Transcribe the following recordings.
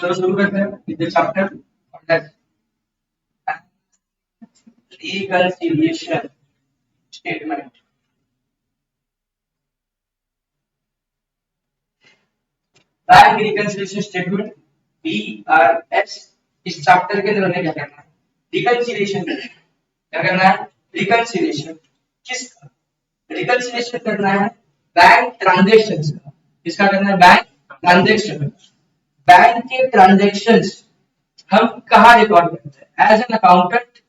चलो शुरू करते हैं with the chapter reconciliation statement। Bank reconciliation statement BRS। इस चैप्टर के अंदर हमें क्या करना है? रिकंसिलिएशन करना है। क्या करना है? रिकंसिलिएशन। किसका रिकंसिलिएशन करना है? बैंक ट्रांजैक्शंस का। किसका करना है? Bank transaction. बैंक के ट्रांजैक्शंस हम कहाँ रिकॉर्ड करते हैं? एज एन अकाउंटेंट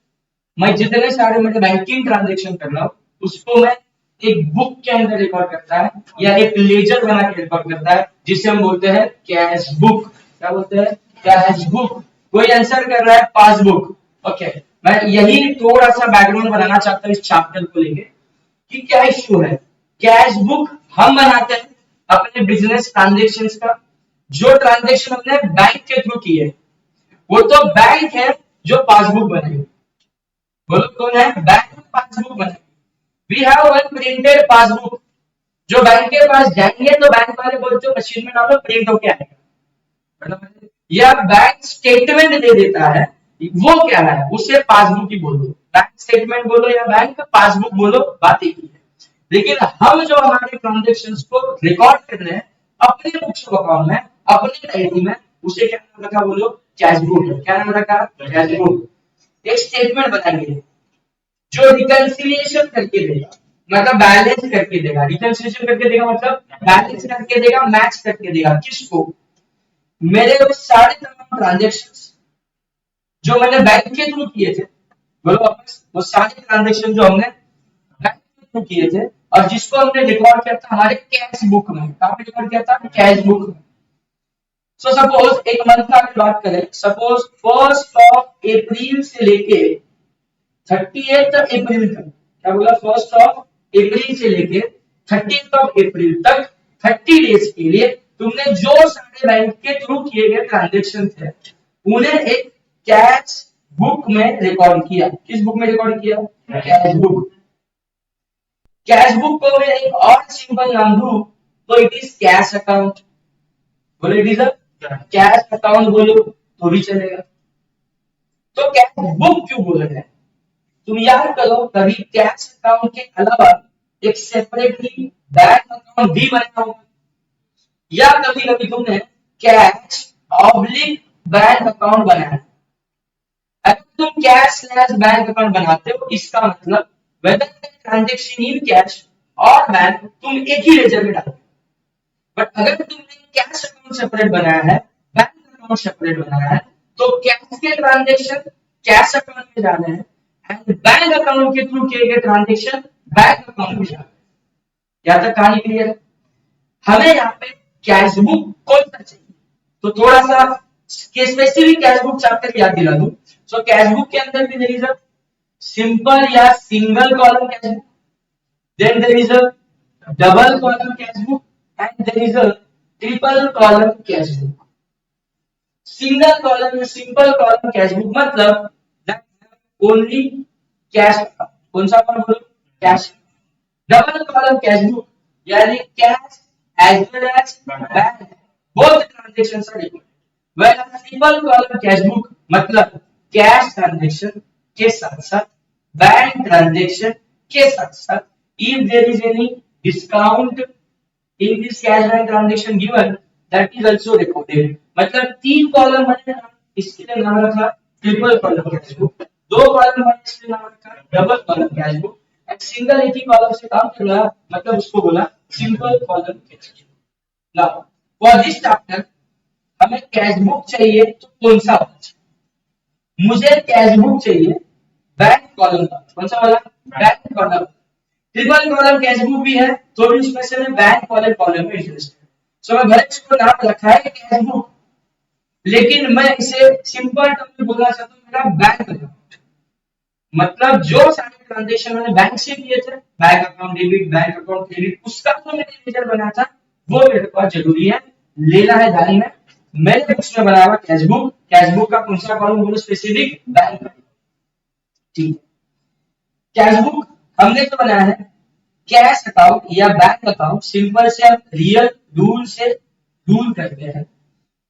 मैं जितने सारे मेरे बैंकिंग ट्रांजैक्शन कर रहा हूँ उसको मैं एक बुक के अंदर रिकॉर्ड करता है या एक लेजर बना के रिकॉर्ड करता है जिसे हम बोलते हैं कैश बुक। क्या बोलते हैं? Cash book. कोई आंसर कर रहा है पासबुक। ओके, मैं यही थोड़ा सा बैकग्राउंड बनाना चाहता हूँ इस चैप्टर को लेके कि क्या इश्यू है। कैश बुक हम बनाते हैं अपने बिजनेस ट्रांजेक्शन्स का। जो ट्रांजेक्शन हमने बैंक के थ्रू की है वो तो बैंक है जो पासबुक बनाएगी। बोलो कौन है? बैंक पासबुक बनाएगी। We have one printed passbook. जो बैंक के पास जाएंगे तो बैंक वाले बोलते हो मशीन में डालो प्रिंट होके आएगा। या बैंक स्टेटमेंट दे देता है, वो क्या है? उसे पासबुक ही बोलो। बैंक स्टेटमेंट बोलो या बैंक पासबुक बोलो, बात एक ही है। लेकिन हम जो हमारे ट्रांजेक्शन्स को रिकॉर्ड कर रहे हैं अपने बुक्स ऑफ अकाउंट में, अपने डायरी में, उसे क्या नाम रखा? बोलो कैश बुक। क्या नाम रखा? Cash book. एक स्टेटमेंट बनाएंगे जो रिकंसिलिएशन करके देगा, मतलब बैलेंस करके देगा। रिकंसिलिएशन करके देगा मतलब बैलेंस करके देगा, मैच करके देगा। किसको? मेरे वो सारे तमाम ट्रांजैक्शंस जो मैंने बैंक के थ्रू किए थे, बोलो वापस, वो सारे ट्रांजैक्शन जो हमने बैंक के थ्रू किए थे और जिसको हमने रिकॉर्ड किया था हमारे कैश बुक में। कहां पे रिकॉर्ड किया था? कैश बुक में। सो सपोज एक मंथ का बात करें, सपोज 1st ऑफ अप्रैल से लेके 30th अप्रैल तक। क्या बोला? 1st ऑफ अप्रैल से लेके 30th ऑफ अप्रैल तक 30 डेज के लिए तुमने जो सारे बैंक के थ्रू किए गए ट्रांजेक्शन थे उन्हें एक कैश बुक में रिकॉर्ड किया। किस बुक में रिकॉर्ड किया? Cash book. कैश बुक को मैं एक और सिंपल नाम दूं तो इट इज कैश अकाउंट। बोलो it is a cash account बोलो तो भी चलेगा। तो कैश बुक क्यों बोल रहे हैं? तुम याद करो कभी कैश अकाउंट के अलावा एक सेपरेटली बैंक अकाउंट भी बनाया होगा, या कभी कभी तुमने कैश ऑब्लिक बैंक अकाउंट बनाया। अगर तुम कैश स्लैश बैंक अकाउंट बनाते हो इसका मतलब वेदर ट्रांजैक्शन इन कैश और बैंक तुम एक ही लेजर में डालोगे। बट अगर तुमने कैश अकाउंट सेपरेट बनाया है, बैंक अकाउंट सेपरेट बनाया है, तो कैश के ट्रांजैक्शन कैश अकाउंट में जाने हैं एंड बैंक अकाउंट के थ्रू किए गए ट्रांजैक्शन बैंक अकाउंट में जाने हैं। यहाँ तक कहानी क्लियर है? हमें यहाँ पे कैश बुक कौन सा चाहिए? तो थोड़ा सा स्पेसिफिक कैश बुक चैप्टर याद दिला दूं। सो कैश बुक के अंदर भी देयर इज अ सिंपल या single column cash book, then there is a double column cash book and there is a triple column cash book. Single column या simple column cash book मतलब only cash. कौन सा column? बोलो cash. Double column cash book यानी cash as well as bank, both transactions are equal. When triple column cash book मतलब cash transaction के साथ साथ बैंक ट्रांजैक्शन के साथ साथ if there is any discount in this cash bank transaction given that is also recorded. मतलब 3 column मैंने इसके लिए नाम रखा triple column cash book, 2 column मैंने इसके लिए नाम रखा double column cash book, and single एक ही कॉलम से काम कर रहा मतलब उसको बोला simple column cash book. Now for this chapter हमें कैश बुक चाहिए तो कौन सा होना चाहिए? मुझे कैश बुक चाहिए बैंक कॉलम का। कौन सा वाला? Bank column. Triple column cash book भी है तो भी उसमें से मैं बैंक वाले कॉलम में इंटरेस्टेड। सो मैं भले इसको नाम रखा है कैश बुक, लेकिन मैं इसे सिंपल टर्म में बोलना चाहता हूं मेरा बैंक अकाउंट। मतलब जो सारे ट्रांजैक्शन मैंने बैंक से किए थे, bank account debit, bank account credit, उसका जो मैंने लेजर बनाया था वो मेरे पास जरूरी है, लेना है ध्यान में। मैंने उसमें बनाया हुआ कैश बुक। कैश बुक का कौन सा कॉलम बोलो? Specific bank. ठीक है, कैश बुक हमने तो बनाया है। कैश अकाउंट या बैंक अकाउंट सिंपल से हम रियल रूल से रूल करते हैं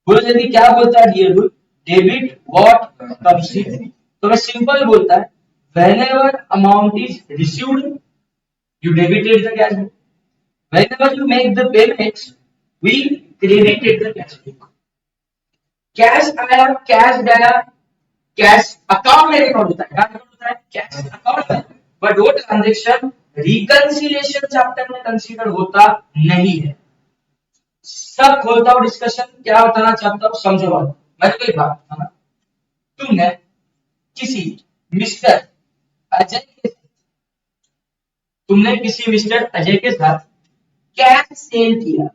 बोलो जल्दी क्या बोलता है डियर बुल, डेबिट व्हाट कम्स इन। तो मैं सिंपल बोलता है whenever amount is received you debited the cash book, whenever you make the payments we credited the cash book। Cash आया कैश गया, कैश अकाउंट में रिकॉर्ड होता है, क्या रिकॉर्ड होता है, कैश अकाउंट में। बट वो ट्रांजेक्शन रिकंसिलिएशन चैप्टर में कंसीडर होता नहीं है। सब खोलता हूं डिस्कशन, क्या बताना चाहता हूं समझो बात। मैं तो एक बात बताना, तुमने किसी मिस्टर अजय के साथ, तुमने किसी मिस्टर अजय के साथ कैश सेल किया।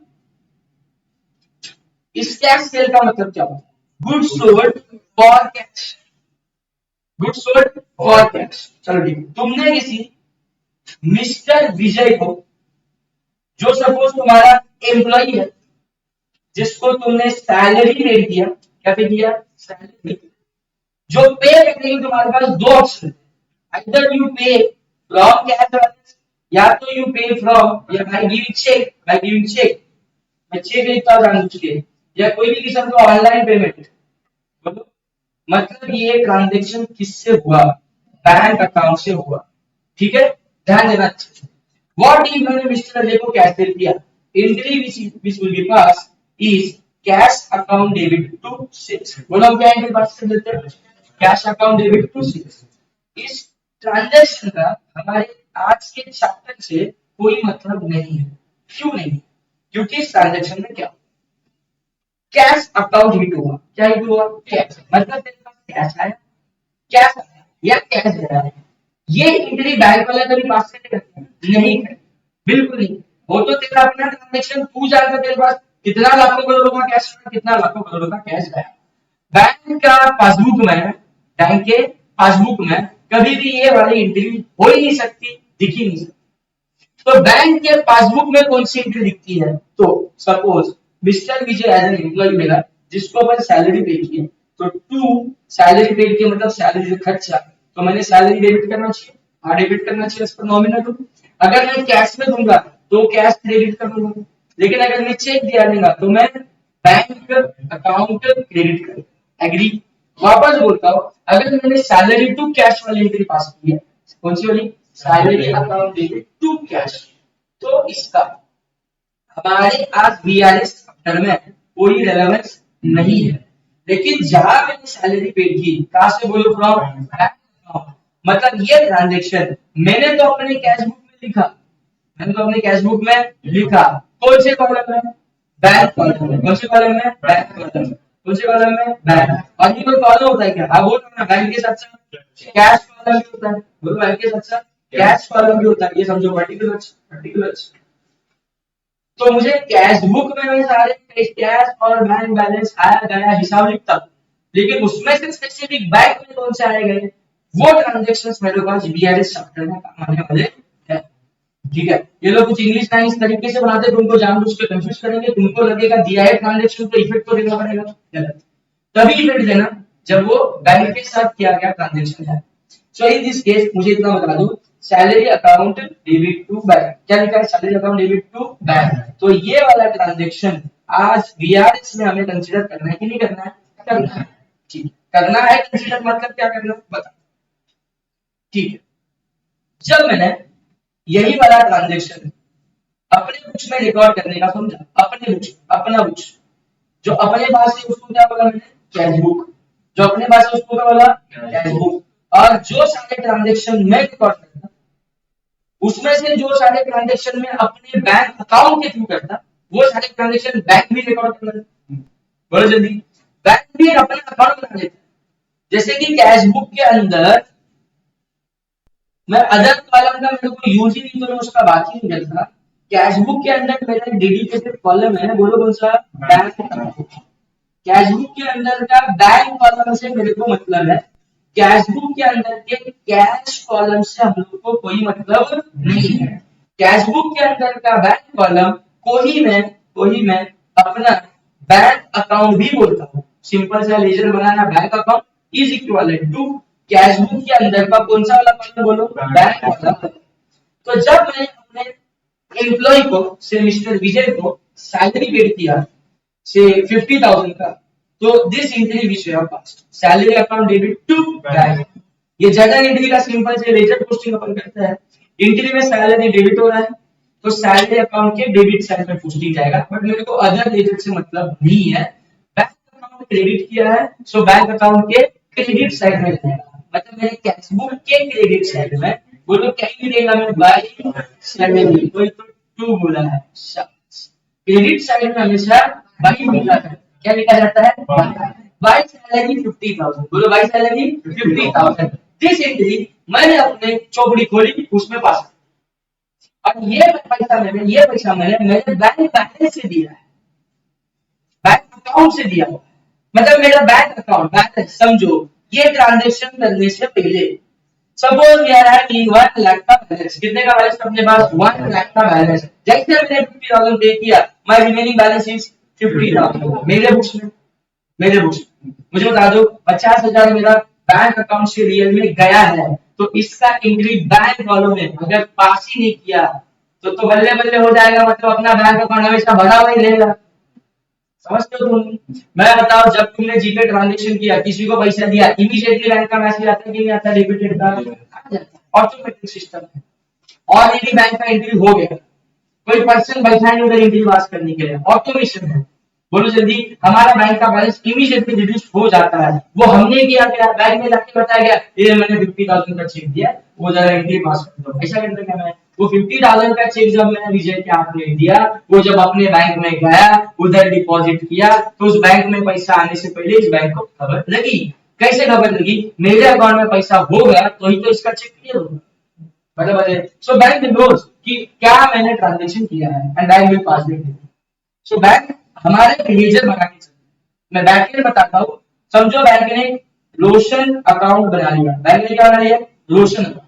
इस कैश सेल का मतलब क्या होता है, good sold for cash, good sold for cash. चलो ठीक है, तुमने किसी मिस्टर विजय को, जो सपोज तुम्हारा एम्प्लॉई है, जिसको तुमने सैलरी पे किया, क्या पे किया, सैलरी। जो पे करने के तुम्हारे पास दो ऑप्शन है, either you pay from cash balance या तो यू पे फ्रॉम या by giving cheque, by giving cheque. मैं चेक देता हूं जानबूझ के, या कोई भी किस्म का ऑनलाइन पेमेंट। बोलो मतलब ये ट्रांजैक्शन किससे हुआ, बैंक अकाउंट से हुआ। ठीक है, ध्यान देना अच्छे से। व्हाट इफ मैंने मिस्टर अजय को कैश दे दिया, entry which will be pass is cash account debit to sales. बोलो हम क्या एंट्री पास कर देते हैं, cash account debit to sales. इस ट्रांजैक्शन का हमारे आज के चैप्टर से कोई मतलब नहीं है। क्यों नहीं, क्योंकि इस ट्रांजैक्शन में क्या कैश अकाउंट हिट हुआ, क्या हिट हुआ, कैश। मतलब तेरे पास कैश आया, कैश आया या कैश गया है, ये एंट्री बैंक वाला कभी पास करेगा नहीं करे, बिल्कुल नहीं। वो तो तेरा अपना ट्रांजैक्शन, तू जानता तेरे पास कितना लाखों करोड़ों का कैश आया, कितना लाखों करोड़ों का कैश गया। बैंक का पासबुक में, बैंक के पासबुक में कभी भी ये वाली एंट्री हो ही नहीं सकती, दिख ही नहीं सकती। तो बैंक के पासबुक में कौन सी एंट्री दिखती है, तो suppose mister Vijay as an employ मेरा, जिसको अपन सैलरी पे की है, तो टू सैलरी पेड की मतलब सैलरी खर्चा, तो मैंने सैलरी डेबिट करना चाहिए, हाँ डेबिट करना चाहिए इस पर नॉमिनल। अगर मैं कैश में दूंगा तो कैश क्रेडिट कर दूंगा, लेकिन अगर मैं चेक दिया दूंगा तो मैं बैंक अकाउंट क्रेडिट कर, एग्री। वापस बोलता हूँ, अगर मैंने सैलरी टू कैश वाली एंट्री पास की है, कौन सी वाली, salary account debit to cash, तो इसका हमारे आज बीआरएस चैप्टर में कोई रेलेवेंस नहीं है। लेकिन जहां मैंने सैलरी पेड की, कहां से बोलो, फ्रॉम बैंक अकाउंट। मतलब ये ट्रांजैक्शन मैंने तो अपने कैश बुक में लिखा, मैंने तो अपने कैश बुक में लिखा, कौन से कॉलम में, बैंक कॉलम में। कौन से कॉलम में, बैंक कॉलम में। कौन से कॉलम में, बैंक। और ये कोई कॉलम होता है क्या, हाँ बोलो ना, बैंक के साथ साथ कैश कॉलम भी होता है, बोलो बैंक के साथ साथ कैश कॉलम भी होता है, ये समझो पर्टिकुलर्स, पर्टिकुलर्स। तो मुझे कैश बुक में मैं सारे कैश और बैंक बैलेंस आया गया हिसाब लिखता हूं, लेकिन उसमें से स्पेसिफिक बैंक में कौन से आए गए, वो ट्रांजैक्शंस मेरे पास बीआरएस चैप्टर में काम आने वाले हैं। ठीक है, ये लोग कुछ इंग्लिश लाइन इस तरीके से बनाते हैं, तुमको जानबूझ के कंफ्यूज करेंगे, तुमको लगेगा दिया है ट्रांजैक्शन तो इफेक्ट तो देना पड़ेगा, गलत। तभी इफेक्ट देना जब वो बैंक के साथ किया गया ट्रांजैक्शन है। सो इन दिस केस मुझे इतना बता दो, salary account debit to bank, क्या लिखा है, salary account debit to bank. तो ये वाला ट्रांजैक्शन आज बीआरएस में हमें कंसीडर करना है कि नहीं करना है, करना है। ठीक, करना है कंसीडर, मतलब क्या करना है बता। ठीक है, जब मैंने यही वाला ट्रांजैक्शन अपने बुक्स में रिकॉर्ड करने का समझा, अपने बुक्स, अपना बुक्स, जो अपने पास है उसको क्या बोला मैंने, कैश बुक। जो अपने पास है उसको क्या बोला, कैश बुक। और जो सारे ट्रांजैक्शन में रिकॉर्ड करता, उसमें से जो सारे ट्रांजैक्शन में अपने बैंक अकाउंट के थ्रू करता, वो सारे ट्रांजैक्शन बैंक भी रिकॉर्ड करता। बोलो जल्दी, बैंक भी अपना अकाउंट बना लेता। जैसे कि कैश बुक के अंदर मैं अदर कॉलम का मेरे को यूज ही नहीं, तो मैं उसका बात ही नहीं करता। कैश बुक के अंदर मेरा डेडिकेटेड कॉलम है, बोलो कौन सा, बैंक। कैश बुक के अंदर का बैंक कॉलम से मेरे को मतलब है, कैश बुक के अंदर के कैश कॉलम से हम लोग को कोई मतलब नहीं है। कैश बुक के अंदर का बैंक कॉलम को ही मैं अपना बैंक अकाउंट भी बोलता हूँ। सिंपल सा लेजर बनाना, bank account is equal to cash book के अंदर का कौन सा वाला कॉलम बोलो, बैंक कॉलम। तो जब मैं अपने एम्प्लॉय को, से मिस्टर विजय को सैलरी पेड किया, से 50,000 का, तो this entry which you have passed, salary account debit to bank. ये जनरल एंट्री का सिंपल से लेजर पोस्टिंग अपन करते हैं। एंट्री में सैलरी डेबिट हो रहा है तो सैलरी अकाउंट के डेबिट साइड में पोस्टिंग जाएगा, बट मेरे को अदर लेजर से मतलब नहीं है। बैंक अकाउंट क्रेडिट किया है सो बैंक अकाउंट के क्रेडिट साइड में जाएगा, मतलब मेरे कैश बुक के क्रेडिट साइड में। बोलो क्या ही देगा, मैं बाई सैलरी, कोई तो टू बोला है, क्रेडिट साइड में हमेशा बाई लिखा है। क्या लिखा जाता है? By salary 50,000। बोलो बाई सैलरी 50,000। दिस एंट्री मैंने अपने चौपड़ी खोली, उसमें पास, और ये पैसा मैंने मेरे बैंक बैलेंस से दिया है, बैंक अकाउंट से दिया हुआ, मतलब मेरा बैंक अकाउंट बैलेंस समझो। ये ट्रांजेक्शन करने से पहले सपोज यार है कि 1 लाख का बैलेंस, कितने का बैलेंस अपने पास? 1 लाख का बैलेंस। जैसे मैंने 50,000 पे किया, माय रिमेनिंग बैलेंस इज 50,000 मेरे बुक्स में। मुझे बता दो 50,000 मेरा बैंक अकाउंट से रियल में गया है, तो इसका एंट्री बैंक वालों ने अगर पास ही नहीं किया तो बल्ले बल्ले हो जाएगा, मतलब अपना बैंक अकाउंट हमेशा भरा हुआ ही रहेगा। समझते हो तुम? मैं बताओ, जब तुमने जीपे ट्रांजैक्शन किया, किसी को पैसा दिया, इमीडिएटली बैंक का मैसेज आता है कि नहीं आता? डेबिटेड का आ जाता है, ऑटोमेटिक सिस्टम है। और यदि बैंक का एंट्री हो गया, कोई पर्सन बैठा नहीं उधर एंट्री पास करने के लिए, ऑटोमेशन है। बोलो जल्दी, हमारा बैंक का बैलेंस इमीडिएटली रिड्यूस हो जाता है। वो हमने किया क्या? बैंक में जाके बताया गया ये मैंने 50,000 का चेक दिया, वो जरा एंट्री पास कर दो। ऐसा करते क्या? मैं वो 50,000 का चेक जब मैंने विजय के हाथ में दिया, वो जब अपने बैंक में गया, उधर डिपॉजिट किया, तो उस बैंक में पैसा आने से पहले इस बैंक को खबर लगी। कैसे खबर लगी? मेरे अकाउंट में पैसा होगा तो ही तो इसका चेक क्लियर होगा, मतलब सो बैंक नोज कि क्या मैंने ट्रांजैक्शन किया है and bank will pass it. So bank हमारे लेजर बना के चलते। मैं बैंक में बताता हूँ, समझो बैंक ने लोशन अकाउंट बना लिया। बैंक ने क्या बना लिया? Lotion account.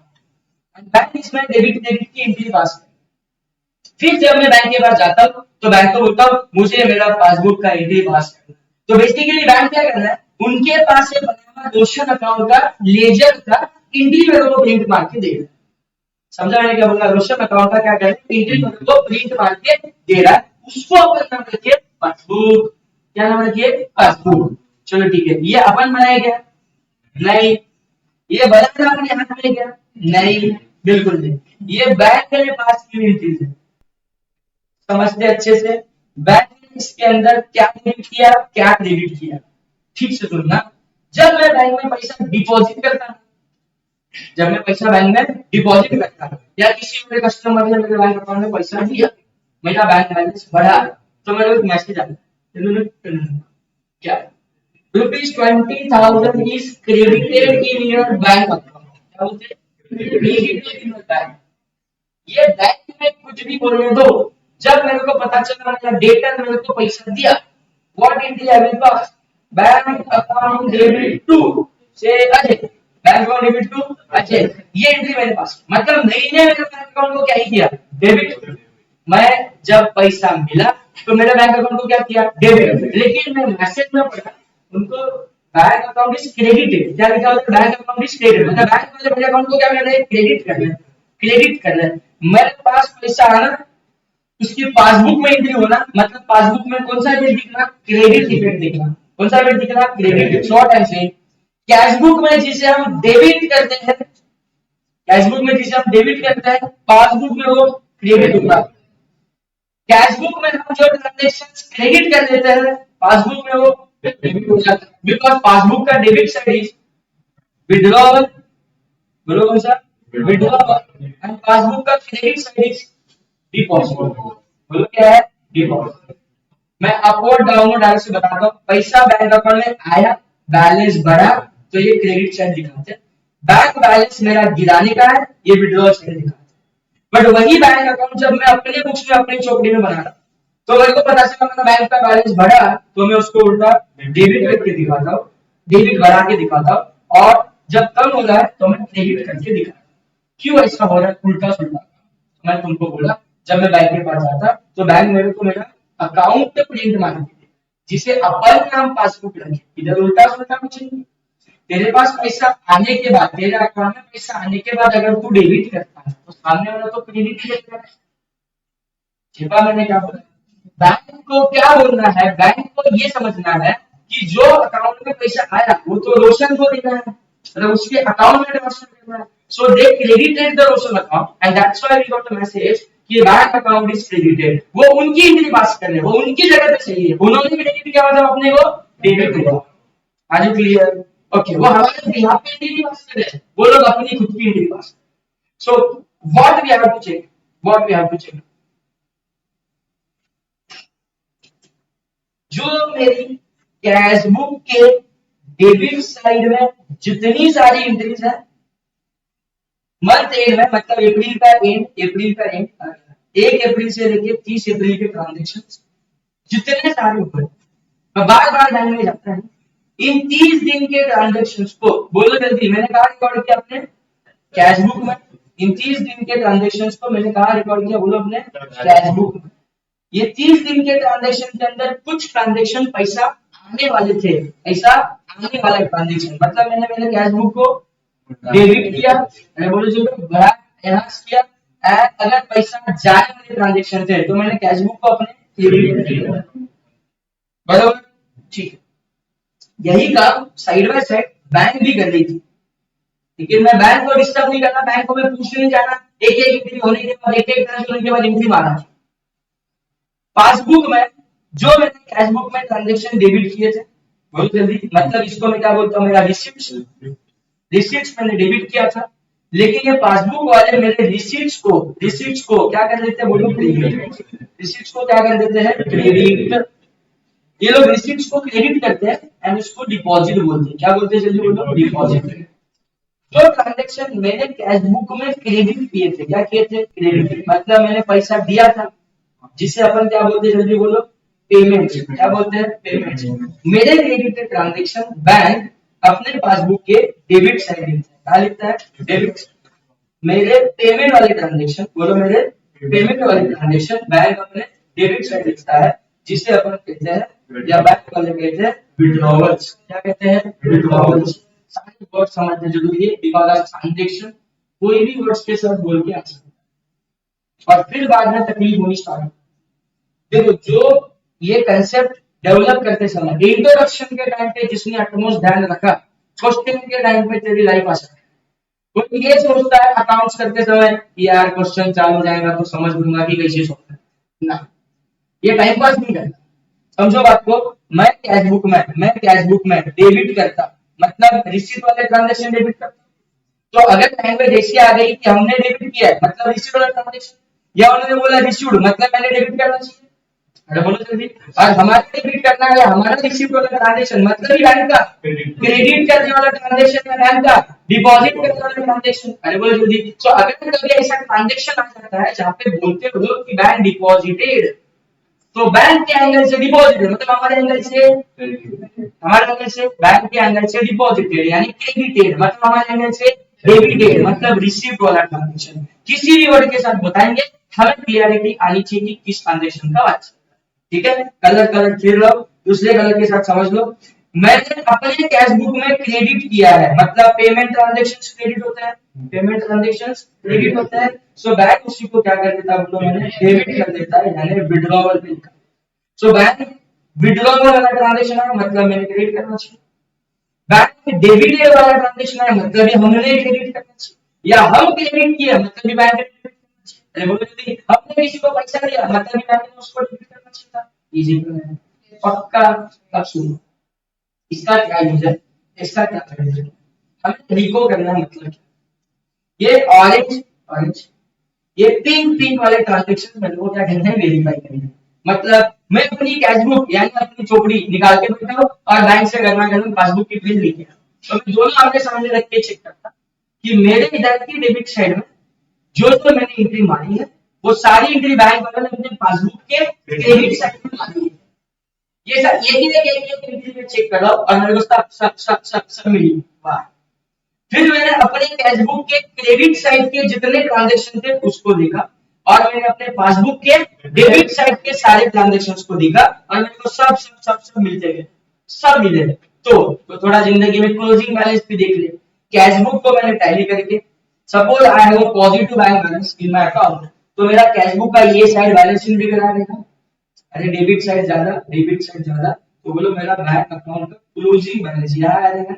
बैंक इसमें डेबिट की एंट्री पास कर। फिर जब मैं बैंक के पास जाता हूँ तो बैंक को बोलता हूँ मुझे मेरा पासबुक का एंट्री पास करना। तो बेसिकली बैंक क्या करना है, उनके पास से बना हुआ लोशन अकाउंट का लेजर का एंट्री मेरे को प्रिंट मार के दे रहा है। समझा मैंने क्या बोला? लोशन अकाउंट का क्या कर रहा है? एंट्री मेरे को प्रिंट मार के दे रहा है, उसको अपन नाम रखिए पासबुक। क्या नाम रखिए? पासबुक। चलो ठीक है, ये अपन बनाया क्या? नहीं। ये बड़ा अपने हाथ में क्या? नहीं, बिल्कुल नहीं। ये बैंक ने पास की हुई चीज है, समझते अच्छे से। बैंक ने इसके अंदर क्या डेबिट किया, क्या क्रेडिट किया, ठीक से सुनना। जब मैं बैंक में पैसा डिपॉजिट करता हूं, जब मैं पैसा बैंक में डिपॉजिट करता हूं या किसी मेरे कस्टमर ने मेरे बैंक अकाउंट में पैसा दिया, मेरा बैंक बैलेंस बढ़ा, तो मेरे को मैसेज आता है क्या? ₹20,000 is credited in your bank account। क्या बोलते हैं? credited in your bank। ये बैंक में कुछ भी बोलने दो, जब मेरे को पता चला मेरा डेटर मेरे को पैसा दिया, what entry I will pass? Bank account debit to से Ajay, bank account debit to Ajay. ये एंट्री मेरे पास, मतलब नहीं ने मेरे बैंक अकाउंट को क्या ही किया? डेबिट। मैं जब पैसा मिला तो मेरे बैंक अकाउंट को क्या किया? डेबिट। लेकिन मैं मैसेज में पढ़ा उनको बैंक अकाउंट इज क्रेडिटेड। क्या लिखा होता है? बैंक अकाउंट इज क्रेडिटेड, मतलब बैंक वाले मेरे अकाउंट को क्या कर रहे हैं? क्रेडिट कर रहे हैं, क्रेडिट कर रहे हैं। मेरे पास पैसा आना, उसकी पासबुक में एंट्री होना, मतलब पासबुक में कौन सा इफेक्ट दिखना? क्रेडिट इफेक्ट दिखना। कौन सा इफेक्ट दिखना? Credit. Short and sweet. Cash book में जिसे हम डेबिट करते हैं, कैश बुक में जिसे हम डेबिट करते हैं, पासबुक में वो क्रेडिट होगा। कैश बुक में हम जो ट्रांजैक्शंस क्रेडिट कर देते हैं, पासबुक में वो डेबिट हो जाता है, बिकॉज़ पासबुक का डेबिट साइड इज विड्रॉवल। बोलो कौन सा? विड्रॉवल। एंड पासबुक का क्रेडिट साइड इज डिपॉजिट। बोलो क्या है? डिपॉजिट। मैं अपवर्ड डाउनवर्ड डायरेक्ट से बताता हूं। पैसा बैंक अकाउंट में आया, बैलेंस बढ़ा, तो ये क्रेडिट साइड दिखाते हैं। बैंक बैलेंस मेरा गिराने का है, ये विड्रॉल साइड दिखाते हैं। बट वही बैंक अकाउंट जब मैं अपने बुक्स में अपनी चौकड़ी में बना रहा, तो मेरे को पता चला मेरा बैंक का बैलेंस बढ़ा, तो मैं उसको उल्टा डेबिट करके दिखाता हूँ, डेबिट बढ़ा के दिखाता हूँ, और जब कम हो रहा है तो मैं क्रेडिट करके दिखाता हूँ। क्यों ऐसा हो रहा है? उल्टा सुल्टा। मैं तुमको बोला जब मैं बैंक के पास जाता तो बैंक मेरे को मेरा अकाउंट प्रिंट मांगती थी, जिसे अपन नाम पासबुक रखे। इधर उल्टा सुल्टा कुछ नहीं। तेरे पास पैसा आने के बाद, तेरे अकाउंट में पैसा आने के बाद अगर तू डेबिट करता है तो सामने वाला तो क्रेडिट ही करता है। छिपा मैंने क्या बोला? बैंक को क्या बोलना है, बैंक को ये समझना है कि जो अकाउंट में पैसा आया वो तो रोशन को देना है, मतलब उसके अकाउंट में ट्रांसफर करना है। So they credited the Roshan account and that's why we got the message कि बैंक अकाउंट इज क्रेडिटेड। वो उनकी एंट्री पास कर रहे हैं, वो उनकी जगह पे सही है, उन्होंने क्रेडिट किया मतलब अपने को डेबिट किया। Are you clear? ओके, वो हमारे बिहाफ पे एंट्री पास कर रहे हैं, वो लोग अपनी खुद की entry pass. So what we have to check, what we have to check, जो मेरी कैश बुक के डेबिट साइड में जितनी सारी एंट्रीज है मंथ एंड में, मतलब अप्रैल का एंड, अप्रैल का एंड 1 अप्रैल से लेके 30 अप्रैल के ट्रांजेक्शन जितने सारे हुए, मैं बार बार बैंक में जाता है, इन 30 दिन के ट्रांजेक्शन को बोलो जल्दी, मैंने कहा रिकॉर्ड किया अपने कैश बुक में, इन 30 दिन के ट्रांजेक्शन को मैंने कहा रिकॉर्ड किया, बोलो अपने कैश बुक में। ये 30 दिन के ट्रांजेक्शन के अंदर कुछ ट्रांजेक्शन पैसा आने वाले थे, ऐसा आने वाला ट्रांजेक्शन, मतलब मैंने मेरे कैश बुक को डेबिट किया, मैंने बोलो जो बड़ा एनहांस किया, अगर पैसा जाने वाले ट्रांजेक्शन थे तो मैंने कैश बुक को अपने डेबिट किया, बराबर, ठीक है। यही काम साइड बाय साइड बैंक भी कर रही थी, लेकिन मैं बैंक को डिस्टर्ब नहीं करना, बैंक को मैं पूछ नहीं जाना, एक एक एंट्री होने के बाद, एक एक ट्रांजेक्शन होने के बाद एंट्री मारना। पासबुक में जो मैंने कैश बुक में ट्रांजेक्शन डेबिट किए थे बहुत जल्दी, मतलब इसको मैं क्या बोलता हूँ, मेरा रिसीट्स मैंने डेबिट किया था, लेकिन ये पासबुक वाले मेरे रिसीट्स को क्या कर देते हैं, बोलो क्रेडिट, रिसीट्स को क्या कर देते हैं, क्रेडिट। ये लोग रिसीट्स को क्रेडिट करते हैं एंड उसको डिपॉजिट बोलते हैं, क्या बोलते हैं जल्दी बोलो, डिपॉजिट। जो ट्रांजेक्शन मैंने कैश बुक में क्रेडिट किए थे, क्या किए थे, क्रेडिट, मतलब मैंने पैसा दिया था, जिसे अपन क्या बोलते हैं जल्दी बोलो, पेमेंट, क्या बोलते हैं, पेमेंट। मेरे क्रेडिट ट्रांजेक्शन बैंक अपने पासबुक के डेबिट साइड लिखता है, क्या लिखता है, डेबिट। मेरे पेमेंट वाले ट्रांजेक्शन, बोलो मेरे पेमेंट वाले ट्रांजेक्शन बैंक अपने डेबिट साइड लिखता है, जिसे अपन कहते हैं, या बैंक वाले कहते हैं विड्रॉवल्स, क्या कहते हैं, विड्रॉवल्स। सारे वर्ड समझना जरूरी है, बिकॉज ऑफ ट्रांजेक्शन कोई भी वर्ड्स के साथ बोल के आ सकते हैं और फिर बाद में तकलीफ होनी स्टार्ट। देखो, जो ये कंसेप्ट डेवलप करते समय इंट्रोडक्शन के टाइम पे जिसने अटमोस्ट ध्यान रखा, क्वेश्चन के टाइम पे तेरी लाइफ आ सकती है। कोई ये सोचता है अकाउंट्स करते समय यार क्वेश्चन चालू हो जाएगा तो समझ लूंगा कि कैसे सोचता है, ना, ये टाइम पास नहीं करता। समझो बात को, मैं कैश बुक में डेबिट करता, मतलब रिसीट वाले ट्रांजेक्शन डेबिट करता, तो अगर टाइम पे जैसी आ गई कि हमने डेबिट किया है मतलब रिसीट वाला ट्रांजेक्शन, या उन्होंने बोला रिसीव्ड मतलब मैंने डेबिट करना चाहिए, अरे बोलो जल्दी, और हमारे डेबिट करना है हमारा रिसीट वाला ट्रांजेक्शन मतलब ही बैंक का क्रेडिट करने वाला ट्रांजेक्शन है, बैंक का डिपॉजिट करने वाला ट्रांजेक्शन, अरे बोलो जल्दी। तो अगर कभी ऐसा ट्रांजेक्शन आ जाता है जहाँ पे बोलते हो कि बैंक डिपॉजिटेड, तो बैंक के एंगल से डिपॉजिटेड मतलब हमारे एंगल से बैंक के एंगल से डिपॉजिटेड यानी क्रेडिटेड, मतलब हमारे एंगल से डेबिटेड मतलब रिसीव्ड वाला ट्रांजेक्शन। किसी भी वर्ड के साथ बताएंगे, हमें क्लियरिटी आनी चाहिए कि किस ट्रांजेक्शन का बात, ठीक है। कलर फिर लो, दूसरे कलर के साथ समझ लो। मैंने अपने कैश बुक में क्रेडिट किया है, मतलब पेमेंट ट्रांजेक्शंस क्रेडिट होता है, पेमेंट ट्रांजेक्शंस क्रेडिट होता है। सो बैंक उसी को क्या कर देता है, बोलो मैंने डेबिट कर देता है, यानी विड्रॉवल पे लिखा। सो बैंक विड्रॉवल वाला ट्रांजेक्शन है मतलब मैंने क्रेडिट करना चाहिए, बैंक डेबिट वाला ट्रांजेक्शन है मतलब हमने क्रेडिट करना चाहिए, या हम क्रेडिट किया मतलब बैंक ने, हमने किसी को पैसा दिया मतलब बैंक ने उसको डेबिट करना चाहिए था। इजी पक्का। अब सुनो, इसका क्या यूज है, इसका क्या यूज है, हमें रिको करना मतलब ये ऑरेंज ये पिंक वाले ट्रांजेक्शन में लोग क्या कहते हैं, वेरीफाई करेंगे। मतलब मैं अपनी कैश बुक यानी अपनी चोपड़ी निकाल के बैठा हूं और बैंक से गरमा गरम पासबुक की प्रिंट लेके तो मैं दोनों आमने सामने रख के चेक करता कि मेरे इधर की डेबिट साइड में जो मैंने एंट्री मारी है वो सारी एंट्री बैंक वाले ने अपने पासबुक के क्रेडिट साइड में मारी है। ये सब एक एंट्री में चेक कर रहा हूं और मेरे को सब मिली। वाह। फिर मैंने अपने कैश बुक के क्रेडिट साइड के जितने ट्रांजेक्शन थे उसको देखा और मैंने अपने पासबुक के डेबिट साइड के सारे ट्रांजेक्शंस को देखा और मेरे को सब मिलते गए, सब मिले। तो थोड़ा जिंदगी में क्लोजिंग बैलेंस भी देख ले। कैश बुक को मैंने टैली करके, suppose I have positive bank balance in my account, तो मेरा कैश बुक का ये साइड बैलेंस शीट भी करा देगा, अरे डेबिट साइड ज्यादा, तो बोलो मेरा बैंक अकाउंट का क्लोजिंग बैलेंस यहाँ आ जाएगा